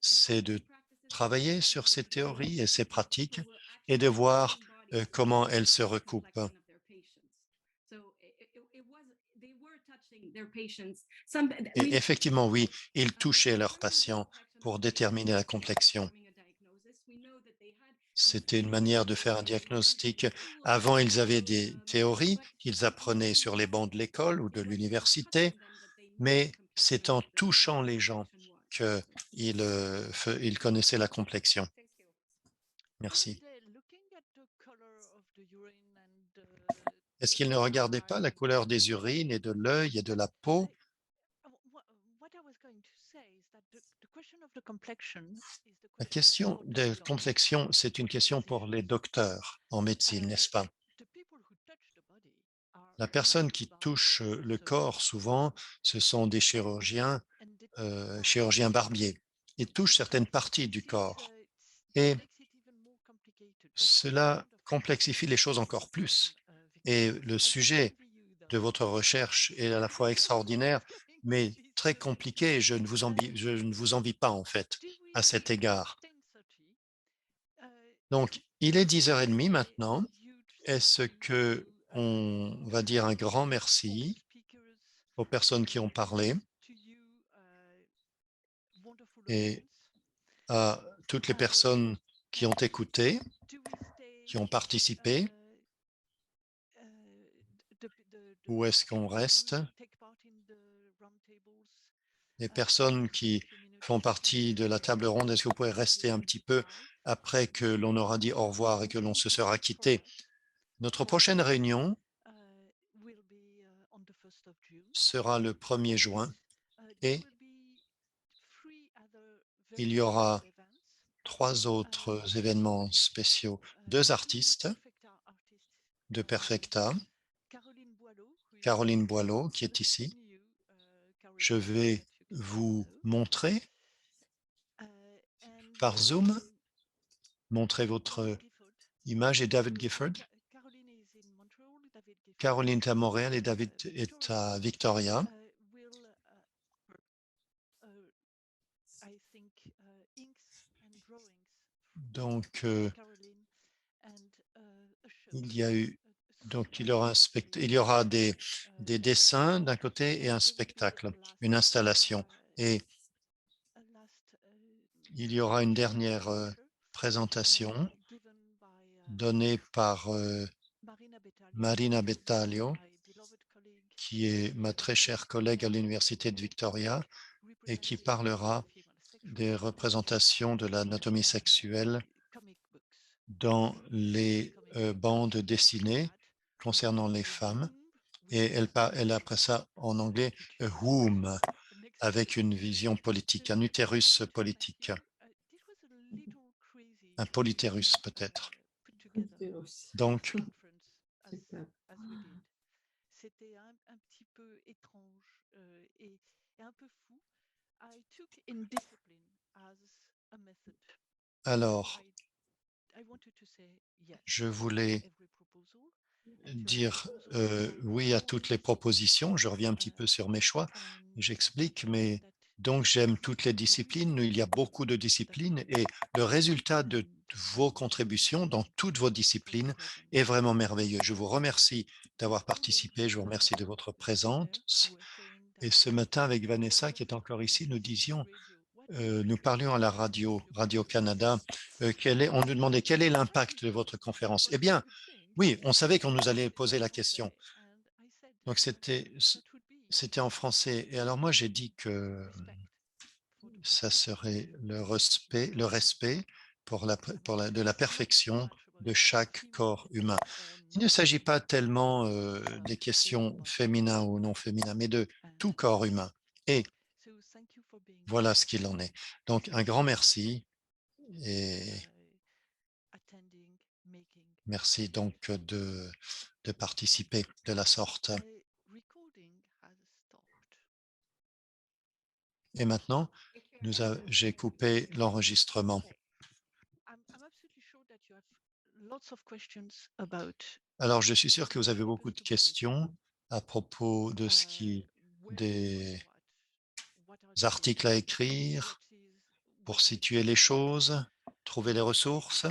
c'est de travailler sur ces théories et ces pratiques et de voir comment elles se recoupent. Et effectivement, oui, ils touchaient leurs patients pour déterminer la complexion. C'était une manière de faire un diagnostic. Avant, ils avaient des théories qu'ils apprenaient sur les bancs de l'école ou de l'université, mais c'est en touchant les gens qu'ils connaissaient la complexion. Merci. Est-ce qu'ils ne regardaient pas la couleur des urines et de l'œil et de la peau? La question de complexion, c'est une question pour les docteurs en médecine, n'est-ce pas? La personne qui touche le corps, souvent, ce sont des chirurgiens barbiers. Ils touchent certaines parties du corps. Et cela complexifie les choses encore plus. Et le sujet de votre recherche est à la fois extraordinaire, mais très compliqué. Je ne vous envie pas, en fait, à cet égard. Donc, il est 10h30 maintenant. Est-ce que on va dire un grand merci aux personnes qui ont parlé et à toutes les personnes qui ont écouté, qui ont participé? où est-ce qu'on reste. Les personnes qui font partie de la table ronde, est-ce que vous pouvez rester un petit peu après que l'on aura dit au revoir et que l'on se sera quitté? Notre prochaine réunion sera le 1er juin et il y aura 3 autres événements spéciaux. 2 artistes de Perfecta, Caroline Boileau qui est ici. Je vais vous montrer par Zoom, montrer votre image et David Gifford. Caroline est à Montréal et David est à Victoria. Donc, il y aura des dessins d'un côté et un spectacle, une installation. Et il y aura une dernière présentation donnée par Marina Bettaglio, qui est ma très chère collègue à l'Université de Victoria et qui parlera des représentations de l'anatomie sexuelle dans les bandes dessinées concernant les femmes. Et elle après ça en anglais, a womb, avec une vision politique, un utérus politique, un polytérus peut-être. Donc, c'était un petit peu étrange et un peu fou. I took indiscipline as a method. Alors, je voulais dire oui à toutes les propositions. Je reviens un petit peu sur mes choix. J'explique, mais donc j'aime toutes les disciplines. Il y a beaucoup de disciplines et le résultat de vos contributions dans toutes vos disciplines est vraiment merveilleux. Je vous remercie d'avoir participé. Je vous remercie de votre présence. Et ce matin, avec Vanessa, qui est encore ici, nous disions, nous parlions à la Radio-Canada, on nous demandait quel est l'impact de votre conférence. Eh bien, oui, on savait qu'on nous allait poser la question. Donc, c'était en français. Et alors, moi, j'ai dit que ça serait le respect de la perfection de chaque corps humain. Il ne s'agit pas tellement des questions féminins ou non féminins, mais de tout corps humain. Et voilà ce qu'il en est. Donc, un grand merci et merci donc de participer de la sorte. Et maintenant, j'ai coupé l'enregistrement. Alors, je suis sûr que vous avez beaucoup de questions à propos de des articles à écrire pour situer les choses, trouver les ressources.